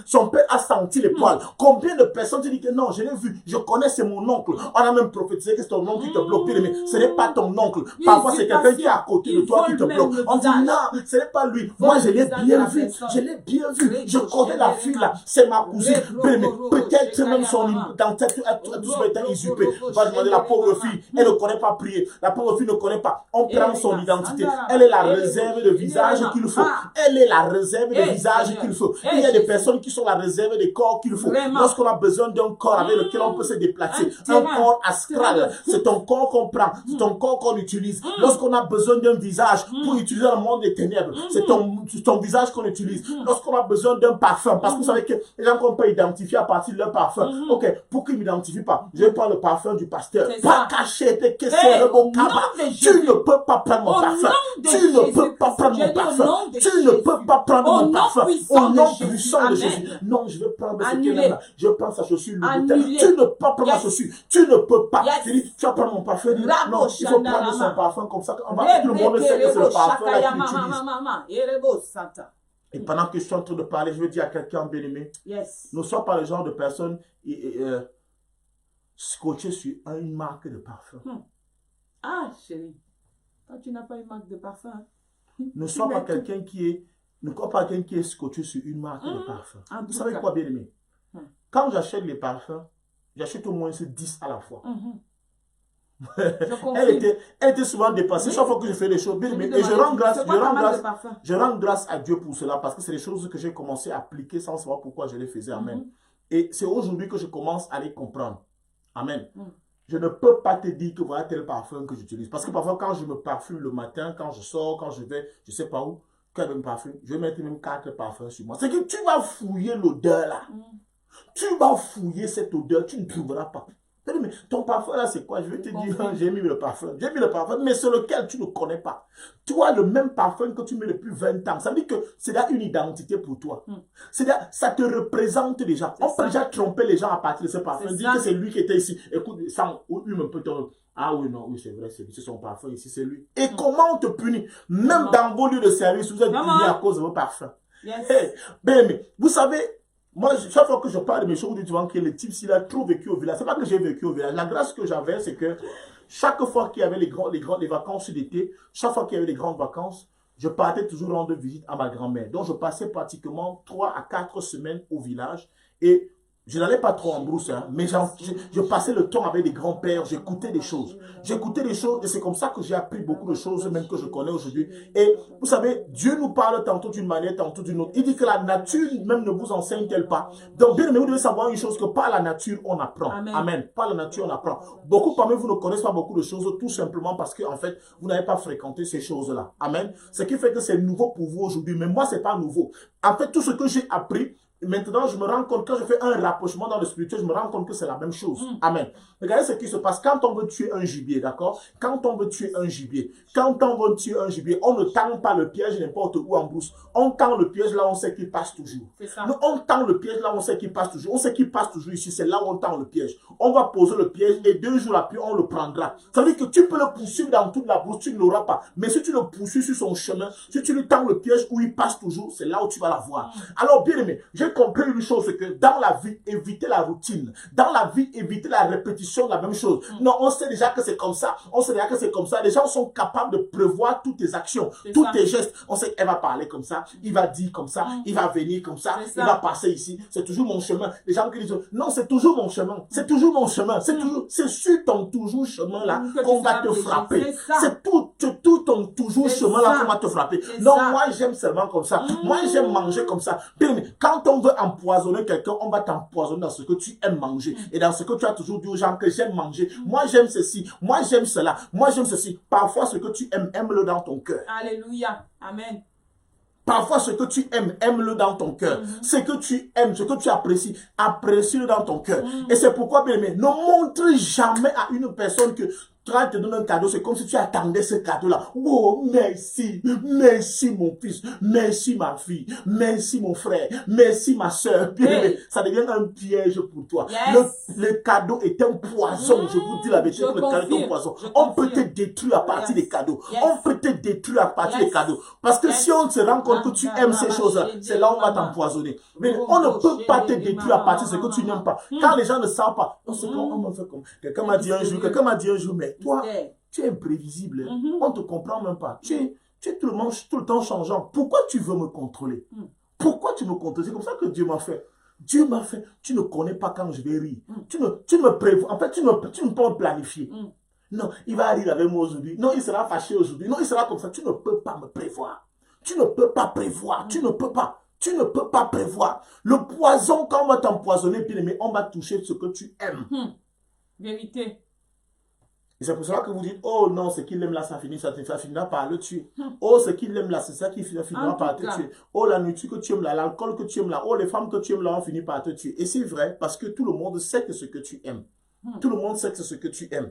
son père a senti les poils. Combien de personnes te disent que non, je l'ai vu, je connais, c'est mon oncle. On a même prophétisé que c'est ton oncle qui te bloque. Mais ce n'est pas ton oncle. Parfois, c'est quelqu'un qui est à côté de toi qui te bloque. On dit non, ce n'est pas lui. Moi, je l'ai bien vu. Je l'ai bien vu. Je connais la fille là. C'est ma cousine. Peut-être même son identité a toujours été usurpée. Va demander la pauvre fille. Elle ne connaît pas prier. La pauvre fille ne connaît pas. On prend son identité. Elle est la réserve de visage qu'il faut. Elle est la réserve de visage qu'il faut. Il y a des personnes qui sont la réserve des corps qu'il faut. Lorsqu'on a besoin d'un corps avec lequel on peut se déplacer, un corps astral, c'est ton corps qu'on prend, c'est ton corps qu'on utilise. Lorsqu'on a besoin d'un visage pour utiliser le monde des ténèbres, c'est ton visage qu'on utilise. Lorsqu'on a besoin d'un parfum, parce que vous savez que les gens qu'on peut identifier à partir de leur parfum. Ok, pour qu'ils ne m'identifient pas, je vais prendre le parfum du pasteur. Pas caché, que c'est le bon tabac. Tu ne peux pas prendre mon parfum. Tu ne peux pas prendre mon parfum. Tu ne peux pas prendre mon parfum. Au nom puissant de Jésus. Non, je vais prendre ce qu'il là. Je prends sa chaussure. Tu ne peux pas prendre ma chaussure. Tu ne peux pas. Je dis, tu vas prendre mon parfum. Non, il faut prendre son parfum comme ça. On va tout le monde sait que c'est le parfum qu'il utilise. Et pendant que je suis en train de parler, je veux dire à quelqu'un bien-aimé, ne sois pas le genre de personne scotché sur une marque de parfum. Ah, chérie, toi tu n'as pas une marque de parfum. Ne sois pas quelqu'un qui est scotché sur une marque de parfum. Vous savez quoi, bien-aimé? Quand j'achète les parfums, j'achète au moins 10 à la fois. Elle était souvent dépassée chaque fois que je fais les choses. Et je rends grâce à Dieu pour cela, parce que c'est des choses que j'ai commencé à appliquer sans savoir pourquoi je les faisais. Amen. Et c'est aujourd'hui que je commence à les comprendre. Amen. Je ne peux pas te dire que voilà tel parfum que j'utilise. Parce que parfois, quand je me parfume le matin, quand je sors, quand je vais, je ne sais pas où, quand je me parfume, je vais mettre même 4 parfums sur moi. C'est que tu vas fouiller l'odeur là. Tu vas fouiller cette odeur, tu ne trouveras pas. Mais ton parfum là c'est quoi? Je vais te dire, j'ai mis le parfum, mais c'est lequel tu ne connais pas. Tu as le même parfum que tu mets depuis 20 ans. Ça veut dire que c'est là une identité pour toi. C'est-à-dire, ça te représente déjà. On peut déjà tromper les gens à partir de ce parfum. Dire que c'est lui qui était ici. Écoute, sans un peu ton... Ah oui, non, oui, c'est vrai, c'est son parfum ici, c'est lui. Et comment on te punit? Même dans vos lieux de service, vous êtes punis à cause de vos parfums. Hey, mais vous savez, moi, chaque fois que je parle de mes choses, tu vois que le type, s'il a trop vécu au village, c'est pas que j'ai vécu au village. La grâce que j'avais, c'est que chaque fois qu'il y avait les vacances d'été, chaque fois qu'il y avait les grandes vacances, je partais toujours rendre visite à ma grand-mère. Donc, je passais pratiquement 3 à 4 semaines au village et je n'allais pas trop en brousse, hein, mais je passais le temps avec des grands-pères, j'écoutais des choses. J'écoutais des choses et c'est comme ça que j'ai appris beaucoup de choses, même que je connais aujourd'hui. Et vous savez, Dieu nous parle tantôt d'une manière, tantôt d'une autre. Il dit que la nature même ne vous enseigne-t-elle pas. Donc, bien aimé, vous devez savoir une chose, que par la nature, on apprend. Amen. Par la nature, on apprend. Beaucoup parmi vous ne connaissent pas beaucoup de choses, tout simplement parce que, en fait, vous n'avez pas fréquenté ces choses-là. Amen. Ce qui fait que c'est nouveau pour vous aujourd'hui. Mais moi, c'est pas nouveau. En fait, tout ce que j'ai appris, maintenant, je me rends compte, quand je fais un rapprochement dans le spirituel, je me rends compte que c'est la même chose. Amen. Regardez ce qui se passe. Quand on veut tuer un gibier, d'accord? Quand on veut tuer un gibier, on ne tend pas le piège n'importe où en brousse. On tend le piège là, on sait qu'il passe toujours. Nous, on tend le piège là, on sait qu'il passe toujours. On sait qu'il passe toujours ici. C'est là où on tend le piège. On va poser le piège et 2 jours après, on le prendra. Ça veut dire que tu peux le poursuivre dans toute la brousse, tu ne l'auras pas. Mais si tu le poursuis sur son chemin, si tu lui tends le piège où il passe toujours, c'est là où tu vas la voir. Alors, bien aimé, je j'ai compris une chose, c'est que dans la vie, éviter la routine. Dans la vie, éviter la répétition de la même chose. Non, on sait déjà que c'est comme ça. On sait déjà que c'est comme ça. Les gens sont capables de prévoir toutes tes actions, tous tes gestes. On sait qu'elle va parler comme ça, il va dire comme ça, il va venir comme ça, il va passer ici. C'est toujours mon chemin. Les gens qui disent, non, c'est toujours mon chemin. C'est toujours mon chemin. C'est sur ton toujours chemin là qu'on va te frapper. C'est tout ton toujours chemin là qu'on va te frapper. Non, moi j'aime seulement comme ça. Moi j'aime manger comme ça. Quand on veut empoisonner quelqu'un, on va t'empoisonner dans ce que tu aimes manger. Et dans ce que tu as toujours dit aux gens que j'aime manger. Moi j'aime ceci. Moi j'aime cela. Moi j'aime ceci. Parfois ce que tu aimes, aime-le dans ton cœur. Alléluia. Amen. Parfois, ce que tu aimes, aime-le dans ton cœur. Ce que tu aimes, ce que tu apprécies, apprécie-le dans ton cœur. Et c'est pourquoi, bien aimé, ne montre jamais à une personne que quand elle te donne un cadeau, c'est comme si tu attendais ce cadeau-là. Oh, merci. Merci, mon fils. Merci, ma fille. Merci, mon frère. Merci, ma soeur. Bien aimé, ça devient un piège pour toi. Le cadeau est un poison. Je vous dis la vérité, le cadeau est un poison. On peut te détruire à partir des cadeaux. On peut te détruire à partir des cadeaux. Parce que si on se rend compte que tu aimes ces choses-là, c'est là où on va t'empoisonner. Mais on ne peut pas te détruire à partir de ce que tu n'aimes pas. Quand les gens ne savent pas, on se dit, on me fait comme. Quelqu'un m'a dit un jour, mais toi, tu es imprévisible. On ne te comprend même pas. Tu es tout le temps changeant. Pourquoi tu veux me contrôler? Pourquoi tu me contrôles? C'est comme ça que Dieu m'a fait. Dieu m'a fait. Tu ne connais pas quand je vais rire. Tu me prévois. En fait, tu ne peux me planifier. Non, il va rire avec moi aujourd'hui. Non, il sera fâché aujourd'hui. Non, il sera comme ça. Tu ne peux pas me prévoir. Tu ne peux pas prévoir. Tu ne peux pas. Tu ne peux pas prévoir. Le poison, quand on va t'empoisonner, bien aimé, on va toucher ce que tu aimes. Vérité. Et c'est pour cela que vous dites, oh non, ce qu'il aime là, ça finira par le tuer. Oh, ce qu'il aime là, c'est ça qui finira par te tuer. Oh, la nourriture que tu aimes là, l'alcool que tu aimes là, oh, les femmes que tu aimes là, on finit par te tuer. Et c'est vrai, parce que tout le monde sait que ce que tu aimes. Tout le monde sait que ce que tu aimes.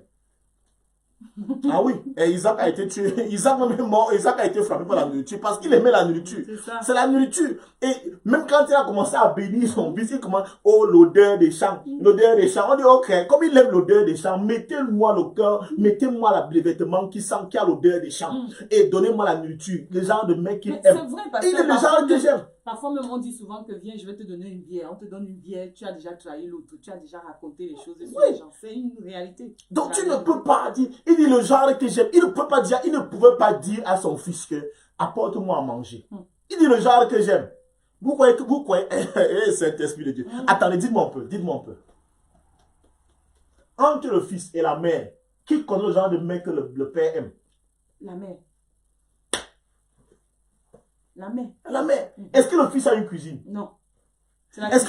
Ah oui, et Isaac a été tué. Isaac même est mort. Isaac a été frappé par la nourriture parce qu'il aimait la nourriture. C'est la nourriture. Et même quand il a commencé à bénir son fils, il commence, oh, l'odeur des champs. L'odeur des champs. On dit, ok, comme il aime l'odeur des champs, mettez-moi le cœur, mettez-moi les vêtements qui sentent qu'il y a l'odeur des champs. Et donnez-moi la nourriture. Les gens de mec qu'il aime. C'est vrai, parce il est le genre que j'aime. Parfois même on dit souvent que viens, je vais te donner une bière. On te donne une bière, tu as déjà trahi l'autre, tu as déjà raconté les choses sur les gens. C'est une réalité. Donc tu ne peux pas dire, il dit le genre que j'aime. Il ne peut pas dire, il ne pouvait pas dire à son fils que apporte-moi à manger. Il dit le genre que j'aime. Vous croyez, c'est l'esprit de Dieu. Attendez, dites-moi un peu. Entre le fils et la mère, qui connaît le genre de mec que le père aime? La mère. La mère. Est-ce que le fils a une cuisine? Non. Est-ce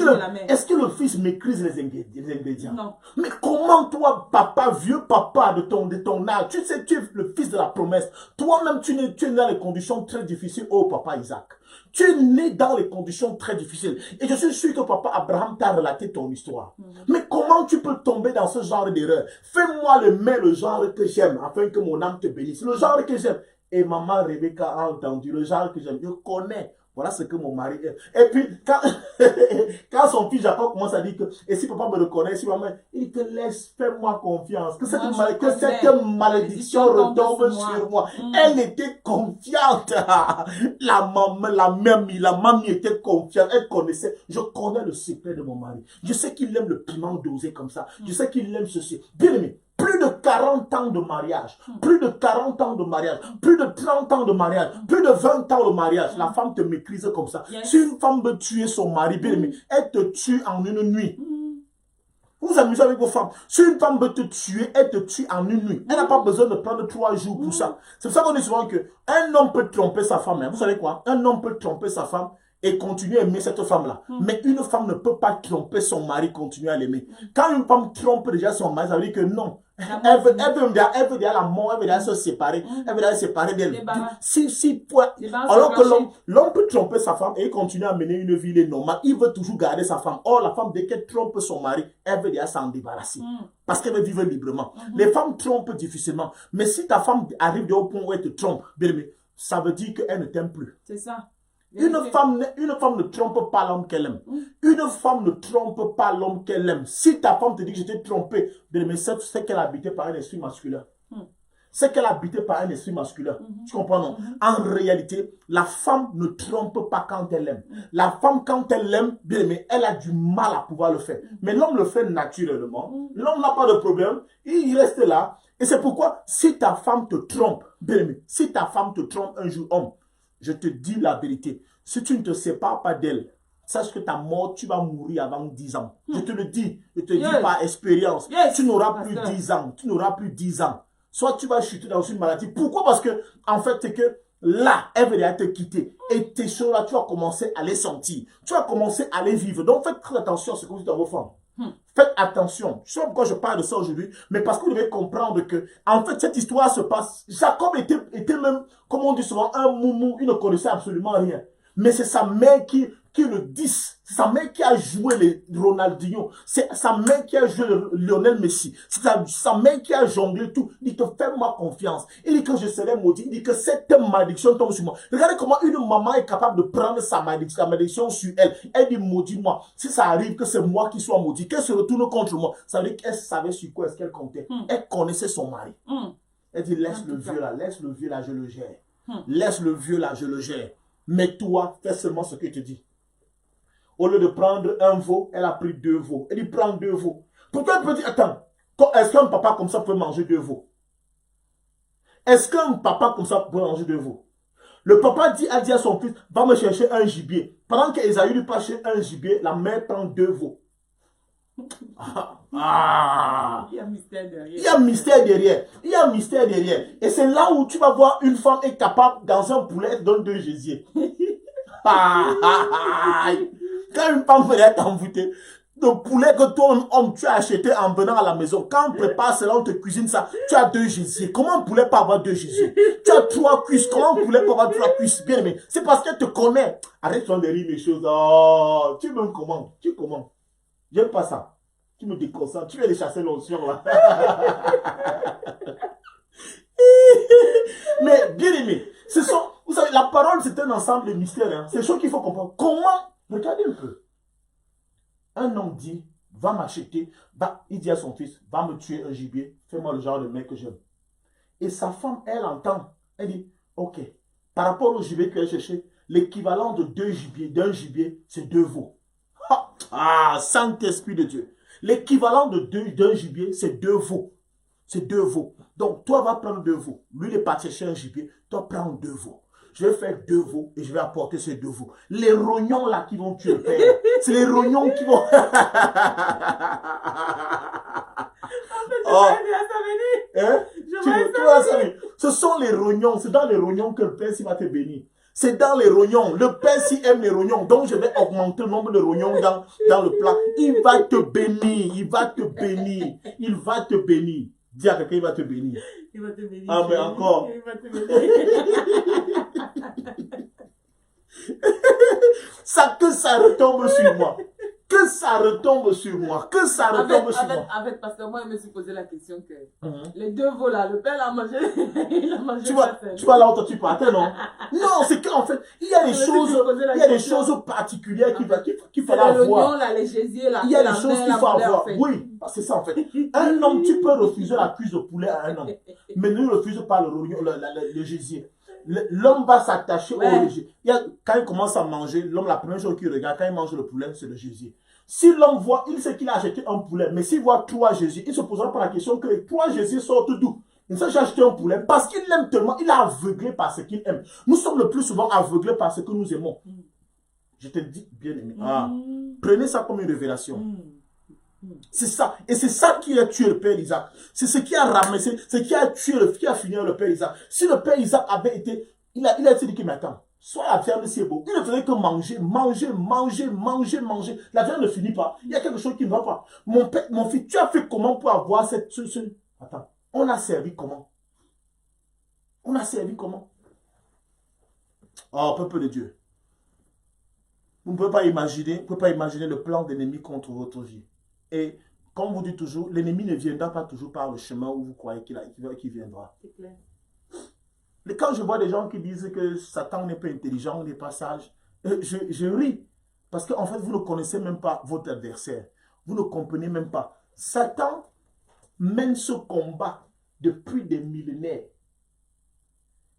que le fils maîtrise les ingrédients? Non. Mais comment toi, papa, vieux papa de ton âge, tu sais, tu es le fils de la promesse. Toi-même, tu es né dans les conditions très difficiles. Oh, papa Isaac. Tu es né dans les conditions très difficiles. Et je suis sûr que papa Abraham t'a relaté ton histoire. Mais comment tu peux tomber dans ce genre d'erreur? Fais-moi le genre que j'aime, afin que mon âme te bénisse. Le genre que j'aime. Et maman Rebecca a entendu le genre que j'aime. Je connais. Voilà ce que mon mari est. Et puis, quand son fils Jacob commence à dire que, et si papa me reconnaît, si maman, il te laisse, fais-moi confiance. Que cette malédiction retombe sur moi. Elle était confiante. La mamie était confiante. Elle connaissait. Je connais le secret de mon mari. Je sais qu'il aime le piment dosé comme ça. Je sais qu'il aime ceci. Bien aimé. Plus de 40 ans de mariage, plus de 40 ans de mariage, plus de 30 ans de mariage, plus de 20 ans de mariage, la femme te maîtrise comme ça. Si une femme veut tuer son mari, bien aimé, elle te tue en une nuit. Vous vous amusez avec vos femmes. Si une femme veut te tuer, elle te tue en une nuit. Elle n'a pas besoin de prendre 3 jours pour ça. C'est pour ça qu'on dit souvent qu'un homme peut tromper sa femme. Vous savez quoi? Un homme peut tromper sa femme et continuer à aimer cette femme-là. Mais une femme ne peut pas tromper son mari, continuer à l'aimer. Quand une femme trompe déjà son mari, ça veut dire que non. Elle veut dire la mort, elle veut dire se séparer. Elle veut dire se séparer d'elle. Alors que l'homme peut tromper sa femme et continuer à mener une vie normale. Il veut toujours garder sa femme. Or, la femme, dès qu'elle trompe son mari, elle veut dire s'en débarrasser. Parce qu'elle veut vivre librement. Les femmes trompent difficilement. Mais si ta femme arrive au point où elle te trompe, ça veut dire qu'elle ne t'aime plus. C'est ça. Une femme ne trompe pas l'homme qu'elle aime. Une femme ne trompe pas l'homme qu'elle aime. Si ta femme te dit que je t'ai trompé, mais c'est qu'elle habitait par un esprit masculin. c'est qu'elle est habitée par un esprit masculin. Tu comprends, non? En réalité, la femme ne trompe pas quand elle aime. La femme, quand elle aime, bien aimé, elle a du mal à pouvoir le faire. Mais l'homme le fait naturellement. L'homme n'a pas de problème. Il reste là. Et c'est pourquoi, si ta femme te trompe, bien aimé, si ta femme te trompe un jour, homme, je te dis la vérité. Si tu ne te sépares pas d'elle, sache que ta mort, tu vas mourir avant 10 ans. Je te le dis. Je te dis par expérience. Tu n'auras plus 10 ans. Tu n'auras plus 10 ans. Soit tu vas chuter dans une maladie. Pourquoi? Parce que, en fait, c'est que là, elle va te quitter. Et tes choses-là, tu vas commencer à les sentir. Tu vas commencer à les vivre. Donc, faites très attention à ce que vous dites à vos femmes. Faites attention. Je sais pas pourquoi je parle de ça aujourd'hui, mais parce que vous devez comprendre que, en fait, cette histoire se passe. Jacob était même, comme on dit souvent, un moumou. Il ne connaissait absolument rien. Mais c'est sa mère qui le 10. C'est sa mère qui a joué les Ronaldinho. C'est sa mère qui a joué le Lionel Messi. C'est sa mère qui a jonglé tout. Il dit que fais-moi confiance. Il dit que je serai maudit. Il dit que cette malédiction tombe sur moi. Regardez comment une maman est capable de prendre sa malédiction sur elle. Elle dit maudit-moi. Si ça arrive que c'est moi qui sois maudit, qu'elle se retourne contre moi. Ça veut dire qu'elle savait sur quoi est-ce qu'elle comptait. Elle connaissait son mari. Elle dit laisse le vieux là, je le gère. Laisse le vieux là, je le gère. Mais toi, fais seulement ce qu'il te dit. Au lieu de prendre un veau, elle a pris 2 veaux. Elle dit, prends 2 veaux. Pourquoi elle peut dire, attends, est-ce qu'un papa comme ça peut manger 2 veaux? Est-ce qu'un papa comme ça peut manger 2 veaux? Le papa a dit à son fils, va me chercher un gibier. Pendant qu'Esaü lui passe un gibier, la mère prend 2 veaux. Il y a mystère derrière. Il y a mystère derrière. Il y a mystère derrière. Et c'est là où tu vas voir une femme est capable, dans un poulet, elle donne 2 gésiers. Quand une femme veut être envoûtée, le poulet que toi, homme, tu as acheté en venant à la maison, quand on prépare cela, on te cuisine ça, tu as 2 gésiers. Comment un poulet peut avoir 2 gésiers? Tu as 3 cuisses. Comment un poulet peut avoir 3 cuisses? Bien aimé. C'est parce qu'elle te connaît. Arrête-toi de rire les choses. Oh, tu me commandes. Tu commandes. J'aime pas ça. Tu me déconcentres. Tu vas aller chasser l'onction là. Mais bien aimé, vous savez, la parole c'est un ensemble de mystères. Hein. C'est des choses qu'il faut comprendre. Comment? Regardez un peu. Un homme dit, va m'acheter. Il dit à son fils, va me tuer un gibier. Fais-moi le genre de mec que j'aime. Et sa femme, elle entend. Elle dit, ok. Par rapport au gibier qu'elle cherchait, l'équivalent de 2 gibiers, d'un gibier, c'est 2 veaux. Saint-Esprit de Dieu. L'équivalent d'un gibier, c'est 2 veaux. C'est 2 veaux. Donc, toi, va prendre 2 veaux. Lui, il est parti chercher un gibier. Toi, prends 2 veaux. Je vais faire 2 veaux et je vais apporter ces 2 veaux. Les rognons là qui vont tuer le père. C'est les rognons qui vont... Ce sont les rognons. C'est dans les rognons que le père va te bénir. C'est dans les rognons. Le père s'il aime les rognons. Donc je vais augmenter le nombre de rognons dans le plat. Il va te bénir. Il va te bénir. Il va te bénir. Dis à quelqu'un, il va te bénir. Il va te bénir. Ah, mais encore. Il va te bénir. Que ça retombe sur moi. Que ça retombe sur moi. Que ça retombe sur moi. Avec parce que moi, je me suis posé la question que les 2 veaux là, le père l'a mangé. Il a mangé. Tu vois là où tu partais, non? Non, c'est qu'en fait, il y a des choses particulières qu'il faut avoir. Les oignons là, les gésiers là. Il y a des choses qu'il faut avoir. Oui, c'est ça en fait. Un homme, tu peux refuser la cuisse de poulet à un homme. Mais ne refuse pas le gésier. L'homme va s'attacher au gésier. Quand il commence à manger, l'homme, la première chose qu'il regarde, quand il mange le poulet, c'est le gésier. Si l'homme voit, il sait qu'il a acheté un poulet, mais s'il voit 3 gésiers, il se posera pas la question que les 3 gésiers sortent d'où? Il sait, j'ai acheté un poulet parce qu'il l'aime tellement, il est aveuglé par ce qu'il aime. Nous sommes le plus souvent aveuglés par ce que nous aimons. Je te dis, bien aimé, prenez ça comme une révélation. C'est ça. Et c'est ça qui a tué le père Isaac. C'est ce qui a ramassé, ce qui a tué, qui a fini le père Isaac. Si le père Isaac avait été, il a été dit qu'il m'attend. Soit la viande c'est beau. Il ne faisait que manger. La viande ne finit pas. Il y a quelque chose qui ne va pas. Mon fils, tu as fait comment pour avoir Attends. On a servi comment? On a servi comment? Oh, peuple de Dieu. Vous ne pouvez pas imaginer, le plan d'ennemi contre votre vie. Et comme vous dites toujours, l'ennemi ne viendra pas toujours par le chemin où vous croyez qu'il viendra. C'est clair. Quand je vois des gens qui disent que Satan n'est pas intelligent, n'est pas sage, je ris. Parce qu'en fait, vous ne connaissez même pas votre adversaire. Vous ne comprenez même pas. Satan mène ce combat depuis des millénaires.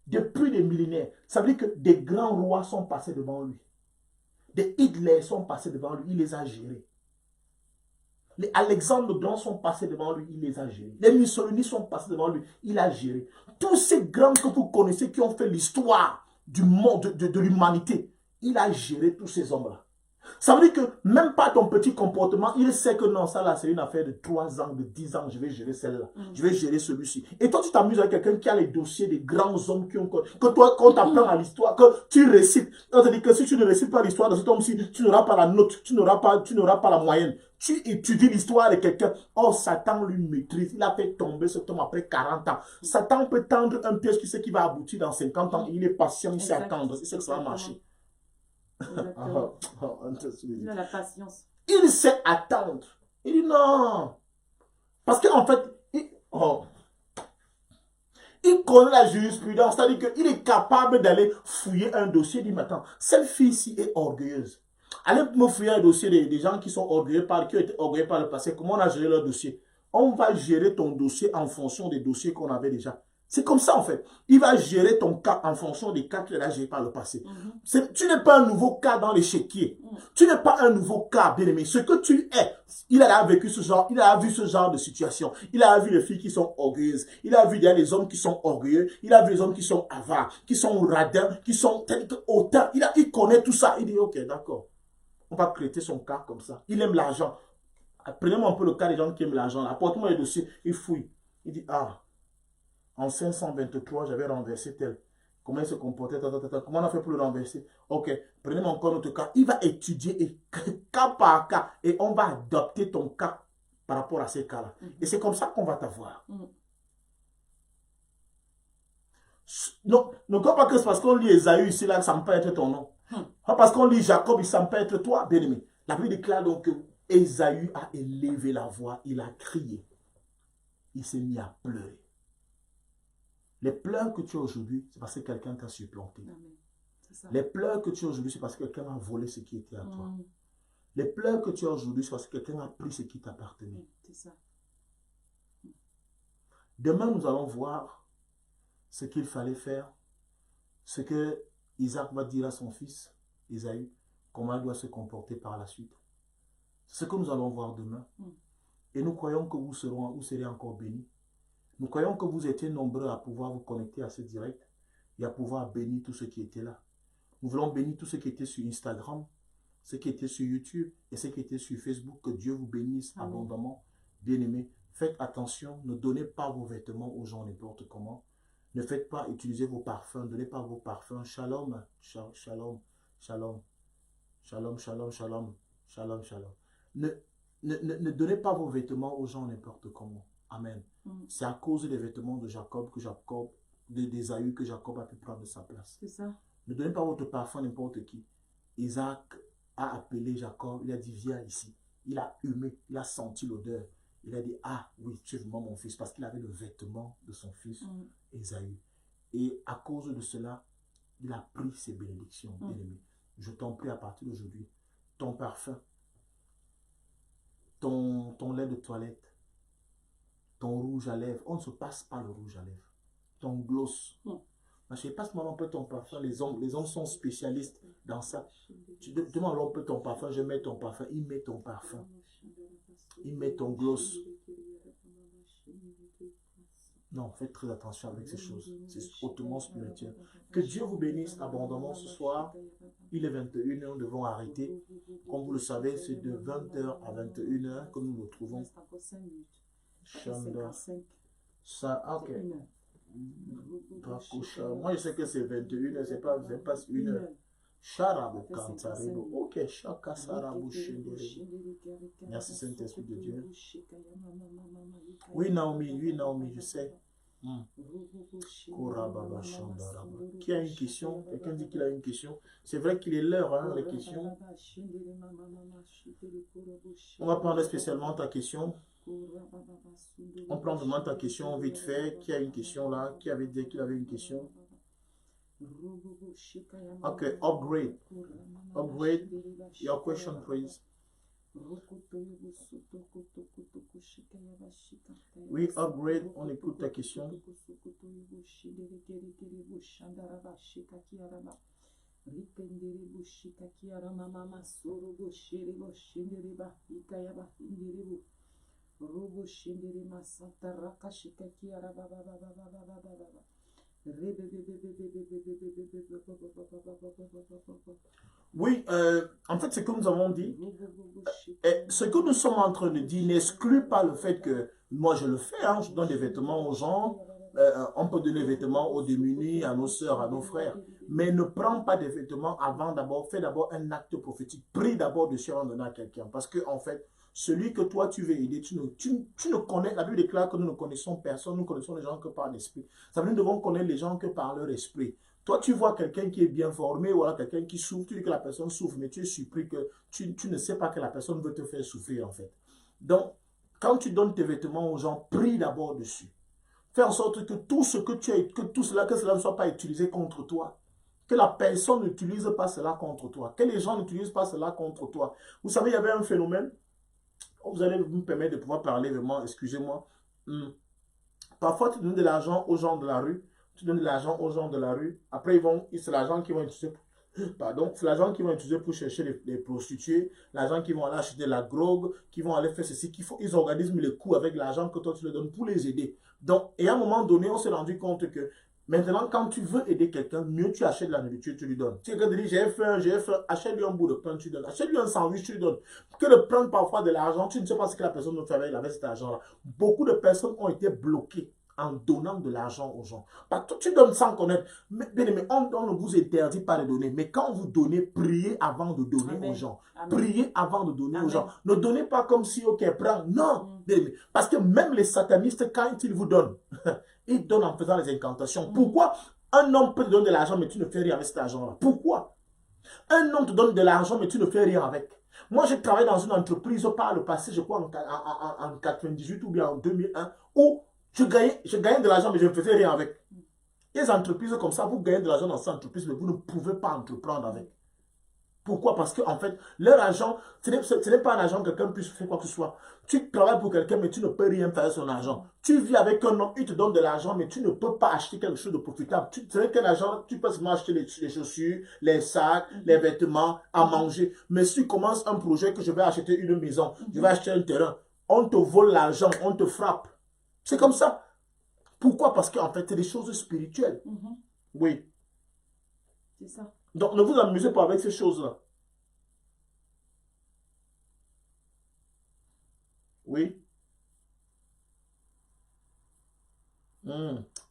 Depuis des millénaires. Ça veut dire que des grands rois sont passés devant lui. Des Hitler sont passés devant lui, il les a gérés. Les Alexandre le Grand sont passés devant lui, il les a gérés. Les Mussolini sont passés devant lui, il a géré. Tous ces grands que vous connaissez qui ont fait l'histoire du monde, de l'humanité, il a géré tous ces hommes-là. Ça veut dire que même pas ton petit comportement, il sait que non, ça là c'est une affaire de 3 ans, de 10 ans, je vais gérer celle-là, je vais gérer celui-ci. Et toi tu t'amuses avec quelqu'un qui a les dossiers des grands hommes qui ont... Que toi, quand tu apprends à l'histoire, que tu récites, on te dit que si tu ne récites pas l'histoire de cet homme-ci, tu n'auras pas la note, tu n'auras pas la moyenne. Tu étudies l'histoire de quelqu'un, oh Satan lui maîtrise, il a fait tomber cet homme après 40 ans. Satan peut tendre un piège qui sait qu'il va aboutir dans 50 ans, il est patient, il sait attendre, il sait que ça va marcher. Il a la patience. Il sait attendre. Il dit non. Parce qu'en fait, il connaît la jurisprudence. C'est-à-dire qu'il est capable d'aller fouiller un dossier. Il dit, mais attends, cette fille-ci est orgueilleuse. Allez me fouiller un dossier des gens qui sont orgueilleux qui ont été orgueilleux par le passé. Comment on a géré leur dossier? On va gérer ton dossier en fonction des dossiers qu'on avait déjà. C'est comme ça en fait. Il va gérer ton cas en fonction des cas qu'il a gérés par le passé. Tu n'es pas un nouveau cas dans l'échiquier. Tu n'es pas un nouveau cas, bien aimé. Ce que tu es, il a vécu ce genre, il a vu ce genre de situation. Il a vu les filles qui sont orgueilleuses. Il a vu les hommes qui sont orgueilleux. Il a vu les hommes qui sont avares, qui sont radins, qui sont hautains. Il connaît tout ça. Il dit, ok, d'accord. On va traiter son cas comme ça. Il aime l'argent. Prenez-moi un peu le cas des gens qui aiment l'argent. Apporte-moi les dossiers. Il fouille. Il dit, ah. En 523, j'avais renversé tel. Comment il se comportait, comment on a fait pour le renverser? Ok, prenez-moi encore notre cas. Il va étudier et, cas par cas et on va adapter ton cas par rapport à ces cas-là. Et c'est comme ça qu'on va t'avoir. Non, ne crois pas que c'est parce qu'on lit Esaü ici, là, ça ne peut être ton nom. Pas parce qu'on lit Jacob, ça ne peut être toi, bien-aimé. La Bible déclare donc que Esaü a élevé la voix, il a crié. Il s'est mis à pleurer. Les pleurs que tu as aujourd'hui, c'est parce que quelqu'un t'a supplanté. Les pleurs que tu as aujourd'hui, c'est parce que quelqu'un a volé ce qui était à toi. Les pleurs que tu as aujourd'hui, c'est parce que quelqu'un a pris ce qui t'appartenait. Demain, nous allons voir ce qu'il fallait faire, ce que Isaac va dire à son fils, Isaïe, comment il doit se comporter par la suite. C'est ce que nous allons voir demain. Et nous croyons que vous serez encore bénis. Nous croyons que vous étiez nombreux à pouvoir vous connecter à ce direct et à pouvoir bénir tous ceux qui étaient là. Nous voulons bénir tous ceux qui étaient sur Instagram, ceux qui étaient sur YouTube et ceux qui étaient sur Facebook. Que Dieu vous bénisse abondamment. Bien-aimés, faites attention, ne donnez pas vos vêtements aux gens n'importe comment. Ne faites pas utiliser vos parfums, donnez pas vos parfums. Shalom, shalom, shalom, shalom, shalom, shalom, shalom, shalom. Ne donnez pas vos vêtements aux gens n'importe comment. Amen. C'est à cause des vêtements de Jacob d'Ésaü que Jacob a pu prendre sa place. C'est ça. Ne donnez pas votre parfum à n'importe qui. Isaac a appelé Jacob, il a dit viens ici. Il a humé, il a senti l'odeur. Il a dit ah oui, tu es vraiment mon fils parce qu'il avait le vêtement de son fils Ésaü. Et à cause de cela, il a pris ses bénédictions, bien-aimé. Je t'en prie à partir d'aujourd'hui, ton parfum, ton lait de toilette, ton rouge à lèvres, on ne se passe pas le rouge à lèvres. Ton gloss. Je sais pas un peu ton parfum. Les hommes sont spécialistes dans ça. Tu demandes un peu ton parfum, je mets ton parfum, il met ton parfum. Il met ton gloss. Non, faites très attention avec ces choses. C'est hautement spirituel. Que Dieu vous bénisse abondamment ce soir. Il est 21h, nous devons arrêter. Comme vous le savez, c'est de 20h à 21h que nous nous retrouvons. Ça, ok. Moi, je sais que c'est 21h, c'est pas 1h. Charabu Kantarebo. Ok, Chaka Sarabu Shendere. Merci Saint-Esprit de Dieu. Oui, Naomi, je sais. Qui a une question? Quelqu'un dit qu'il a une question. C'est vrai qu'il est l'heure, hein, les questions. On va prendre spécialement ta question. On prend vraiment ta question vite fait. Qui a une question là? Qui avait dit qu'il avait une question? Ok, upgrade. Your question, please. Oui, Upgrade, on écoute ta question. Oui, en fait, ce que nous avons dit, ce que nous sommes en train de dire n'exclut pas le fait que moi je le fais, hein, je donne des vêtements aux gens, on peut donner des vêtements aux démunis, à nos sœurs, à nos frères, mais ne prends pas des vêtements avant d'abord, fais d'abord un acte prophétique, prie d'abord dessus avant de donner à quelqu'un, parce que en fait, celui que toi tu veux aider, tu ne connais, la Bible déclare que nous ne connaissons personne, nous connaissons les gens que par l'esprit, ça veut dire que nous devons connaître les gens que par leur esprit. Toi, tu vois quelqu'un qui est bien formé ou alors quelqu'un qui souffre, tu dis que la personne souffre, mais tu es surpris que tu ne sais pas que la personne veut te faire souffrir en fait. Donc, quand tu donnes tes vêtements aux gens, prie d'abord dessus. Fais en sorte que tout ce que tu as, que cela ne soit pas utilisé contre toi. Que la personne n'utilise pas cela contre toi. Que les gens n'utilisent pas cela contre toi. Vous savez, il y avait un phénomène, vous allez me permettre de pouvoir parler vraiment, excusez-moi. Parfois, tu donnes de l'argent aux gens de la rue. Tu donnes de l'argent aux gens de la rue. Après, c'est l'argent qu'ils vont utiliser. Pardon, c'est l'argent qu'ils vont utiliser pour chercher les prostituées, l'argent qu'ils vont aller acheter de la drogue, qu'ils vont aller faire ceci, ils organisent les coûts avec l'argent que toi tu leur donnes pour les aider. Donc, et à un moment donné, on s'est rendu compte que maintenant, quand tu veux aider quelqu'un, mieux tu achètes de la nourriture, tu lui donnes. Si quelqu'un te dit, j'ai faim, achète-lui un bout de pain, tu lui donnes. Achète-lui un sandwich, tu lui donnes. Que de prendre parfois de l'argent, tu ne sais pas ce que la personne veut faire avec cet argent-là. Beaucoup de personnes ont été bloquées en donnant de l'argent aux gens. Parce que tu donnes sans connaître. Mais on ne vous interdit pas de donner. Mais quand vous donnez, priez avant de donner aux gens. Priez avant de donner aux gens. Ne donnez pas comme si, ok, prends. Non. Parce que même les satanistes, quand ils vous donnent, ils donnent en faisant les incantations. Pourquoi un homme peut te donner de l'argent, mais tu ne fais rien avec cet argent-là? Pourquoi un homme te donne de l'argent, mais tu ne fais rien avec? Moi, j'ai travaillé dans une entreprise par le passé, je crois en 98 ou bien en 2001, où je gagnais de l'argent, mais je ne faisais rien avec. Les entreprises comme ça, vous gagnez de l'argent dans cette entreprise, mais vous ne pouvez pas entreprendre avec. Pourquoi? Parce qu'en fait, leur argent, ce n'est pas un argent que quelqu'un puisse faire quoi que ce soit. Tu travailles pour quelqu'un, mais tu ne peux rien faire avec son argent. Tu vis avec un homme, il te donne de l'argent, mais tu ne peux pas acheter quelque chose de profitable. C'est vrai qu'un argent, tu peux seulement acheter les chaussures, les sacs, les vêtements, à manger. Mais si tu commences un projet que je vais acheter une maison, je vais acheter un terrain, on te vole l'argent, on te frappe. C'est comme ça. Pourquoi? Parce qu'en fait, c'est des choses spirituelles. Oui. C'est ça. Donc, ne vous amusez pas avec ces choses-là. Oui.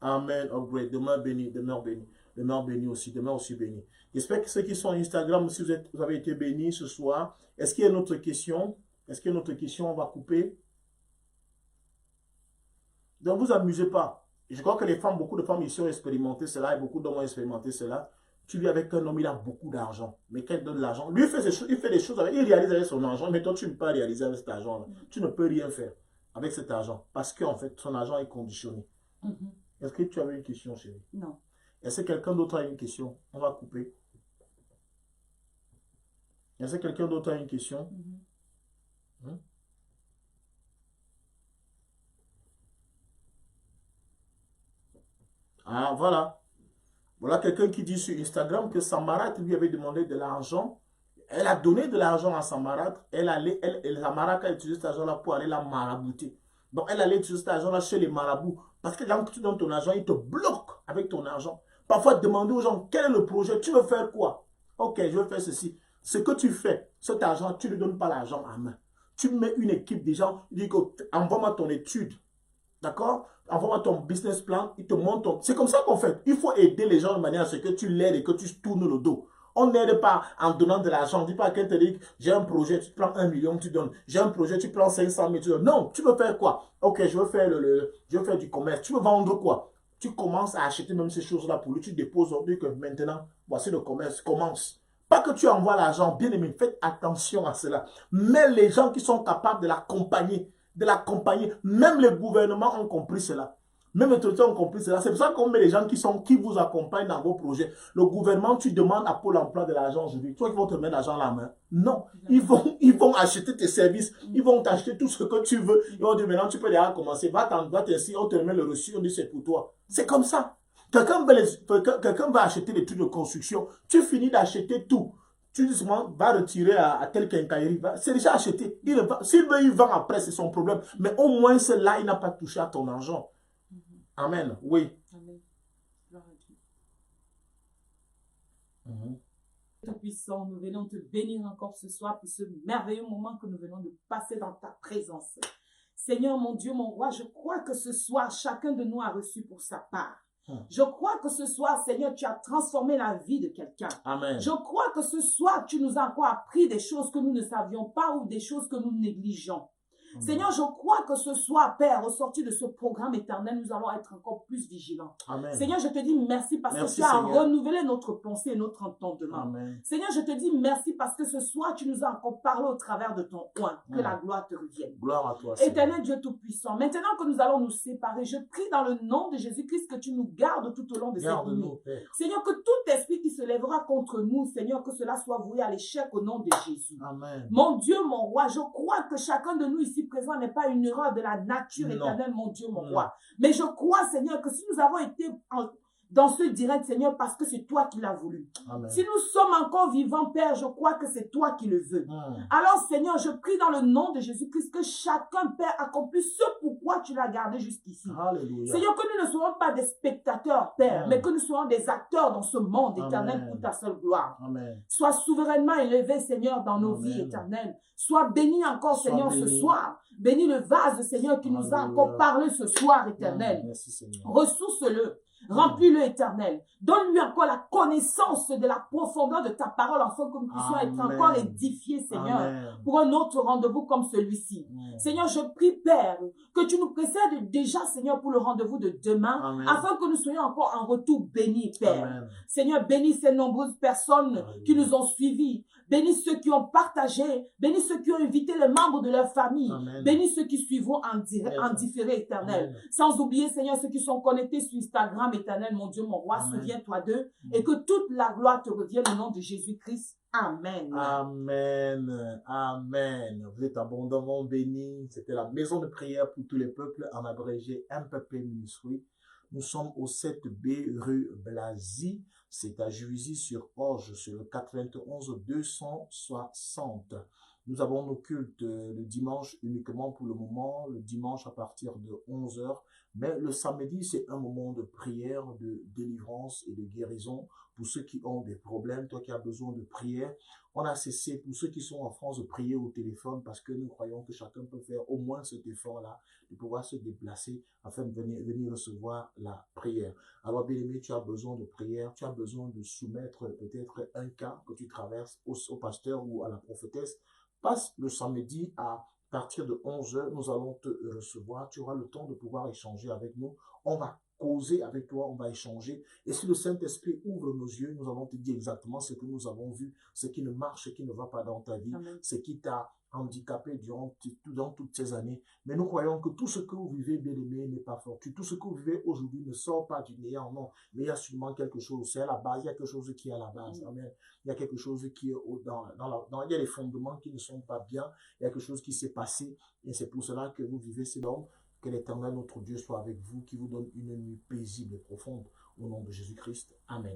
Amen. Upgrade. Demain béni. Demeure béni. Demeure béni aussi. Demeure aussi béni. J'espère que ceux qui sont sur Instagram, si vous avez été bénis ce soir. Est-ce qu'il y a une autre question? Est-ce qu'il y a une autre question? On va couper. Donc, ne vous amusez pas. Je crois que les femmes, beaucoup de femmes ici ont expérimenté cela et beaucoup d'hommes ont expérimenté cela. Tu vis avec un homme, il a beaucoup d'argent. Mais quand il donne de l'argent, lui, il fait des choses avec, il réalise avec son argent, mais toi, tu ne peux pas réaliser avec cet argent-là. Tu ne peux rien faire avec cet argent parce qu'en fait, son argent est conditionné. Est-ce que tu avais une question, chérie? Non. Est-ce que quelqu'un d'autre a une question? On va couper. Est-ce que quelqu'un d'autre a une question? Ah, voilà. Voilà quelqu'un qui dit sur Instagram que Samarat lui avait demandé de l'argent. Elle a donné de l'argent à Samarat. Samarat a utilisé cet argent-là pour aller la marabouter. Donc, elle allait utiliser cet argent-là chez les marabouts. Parce que quand tu donnes ton argent, ils te bloquent avec ton argent. Parfois, demander aux gens, quel est le projet? Tu veux faire quoi? Ok, je veux faire ceci. Ce que tu fais, cet argent, tu ne donnes pas l'argent à main. Tu mets une équipe des gens, tu dis, envoie-moi ton étude. D'accord? Envoie-moi ton business plan, il te montre ton... C'est comme ça qu'on fait. Il faut aider les gens de manière à ce que tu l'aides et que tu tournes le dos. On n'aide pas en donnant de l'argent. On ne dit pas à quelqu'un te dit, j'ai un projet, tu prends 1 million, tu donnes. J'ai un projet, tu prends 500 000, tu donnes. Non, tu veux faire quoi? Ok, je veux faire du commerce. Tu veux vendre quoi? Tu commences à acheter même ces choses-là pour lui. Tu déposes aujourd'hui que maintenant, voici le commerce, commence. Pas que tu envoies l'argent, bien aimé, faites attention à cela. Mais les gens qui sont capables de l'accompagner, même les gouvernements ont compris cela. Même autorités ont compris cela. C'est pour ça qu'on met les gens qui vous accompagnent dans vos projets. Le gouvernement, tu demandes à Pôle emploi de l'argent aujourd'hui. Toi, ils vont te mettre l'argent à la main. Non. Ils vont acheter tes services. Ils vont t'acheter tout ce que tu veux. Ils vont dire, maintenant, tu peux déjà commencer. Va t'inscrire, on te remet le reçu, on dit, c'est pour toi. C'est comme ça. Quelqu'un va acheter des trucs de construction. Tu finis d'acheter tout. Tu dis souvent, va retirer à tel quincaillerie. C'est déjà acheté. S'il veut, il vend après, c'est son problème. Mais au moins, là, il n'a pas touché à ton argent. Amen. Oui. Amen. Gloire à Dieu. Mhm. Tout-Puissant, nous venons te bénir encore ce soir pour ce merveilleux moment que nous venons de passer dans ta présence. Seigneur, mon Dieu, mon roi, je crois que ce soir, chacun de nous a reçu pour sa part. Je crois que ce soir, Seigneur, tu as transformé la vie de quelqu'un. Amen. Je crois que ce soir, tu nous as encore appris des choses que nous ne savions pas ou des choses que nous négligeons. Seigneur, je crois que ce soir, Père, au sortir de ce programme éternel, nous allons être encore plus vigilants. Amen. Seigneur, je te dis merci parce que tu as renouvelé notre pensée et notre entendement. Amen. Seigneur, je te dis merci parce que ce soir, tu nous as encore parlé au travers de ton oint. Que la gloire te revienne. Gloire à toi, Éternel Dieu Tout-Puissant, maintenant que nous allons nous séparer, je prie dans le nom de Jésus-Christ que tu nous gardes tout au long de cette nuit. Seigneur, que tout esprit qui se lèvera contre nous, Seigneur, que cela soit voué à l'échec au nom de Jésus. Amen. Mon Dieu, mon roi, je crois que chacun de nous ici présent n'est pas une erreur de la nature éternelle, mon Dieu, mon roi. Mais je crois, Seigneur, que si nous avons été dans ce direct, Seigneur, parce que c'est toi qui l'as voulu. Amen. Si nous sommes encore vivants, Père, je crois que c'est toi qui le veux. Alors, Seigneur, je prie dans le nom de Jésus-Christ que chacun, Père, accomplisse ce pourquoi tu l'as gardé jusqu'ici. Seigneur, que nous ne soyons pas des spectateurs, Père, mais que nous soyons des acteurs dans ce monde éternel pour ta seule gloire. Amen. Sois souverainement élevé, Seigneur, dans nos vies éternelles. Sois béni encore, Seigneur, ce soir. Bénis le vase, Seigneur, qui nous a encore parlé ce soir, éternel. Merci, Seigneur. Ressource-le. Remplis-le, éternel. Donne-lui encore la connaissance de la profondeur de ta parole, afin que nous puissions être encore édifiés, Seigneur, pour un autre rendez-vous comme celui-ci. Seigneur, je prie, Père, que tu nous précèdes déjà, Seigneur, pour le rendez-vous de demain, afin que nous soyons encore en retour bénis, Père. Seigneur, bénis ces nombreuses personnes qui nous ont suivis. Bénis ceux qui ont partagé. Bénis ceux qui ont invité les membres de leur famille. Bénis ceux qui suivront en différé, éternel. Sans oublier, Seigneur, ceux qui sont connectés sur Instagram, éternel, mon Dieu, mon roi, souviens-toi d'eux. Et que toute la gloire te revienne au nom de Jésus-Christ. Amen. Amen. Amen. Vous êtes abondamment bénis. C'était la maison de prière pour tous les peuples, en abrégé MPP Ministry. Nous sommes au 7B rue Blazy. C'est à Juvisy-sur-Orge, sur le 91 260. Nous avons nos cultes le dimanche uniquement pour le moment, le dimanche à partir de 11 h. Mais le samedi, c'est un moment de prière, de délivrance et de guérison pour ceux qui ont des problèmes, toi qui as besoin de prière. On a cessé pour ceux qui sont en France de prier au téléphone parce que nous croyons que chacun peut faire au moins cet effort-là de pouvoir se déplacer afin de venir recevoir la prière. Alors bien aimé, tu as besoin de prière, tu as besoin de soumettre peut-être un cas que tu traverses au pasteur ou à la prophétesse. Passe le samedi à partir de 11 h, nous allons te recevoir. Tu auras le temps de pouvoir échanger avec nous. On va causer avec toi, on va échanger. Et si le Saint-Esprit ouvre nos yeux, nous allons te dire exactement ce que nous avons vu, ce qui ne marche, ce qui ne va pas dans ta vie, ce qui t'a handicapé durant toutes ces années. Mais nous croyons que tout ce que vous vivez, bien aimé, n'est pas fortuit. Tout ce que vous vivez aujourd'hui ne sort pas du néant, non. Mais il y a sûrement quelque chose. C'est à la base, il y a quelque chose qui est à la base. Amen. Il y a quelque chose qui est il y a les fondements qui ne sont pas bien. Il y a quelque chose qui s'est passé. Et c'est pour cela que vous vivez ces normes. Que l'Éternel, notre Dieu, soit avec vous, qui vous donne une nuit paisible et profonde. Au nom de Jésus-Christ. Amen.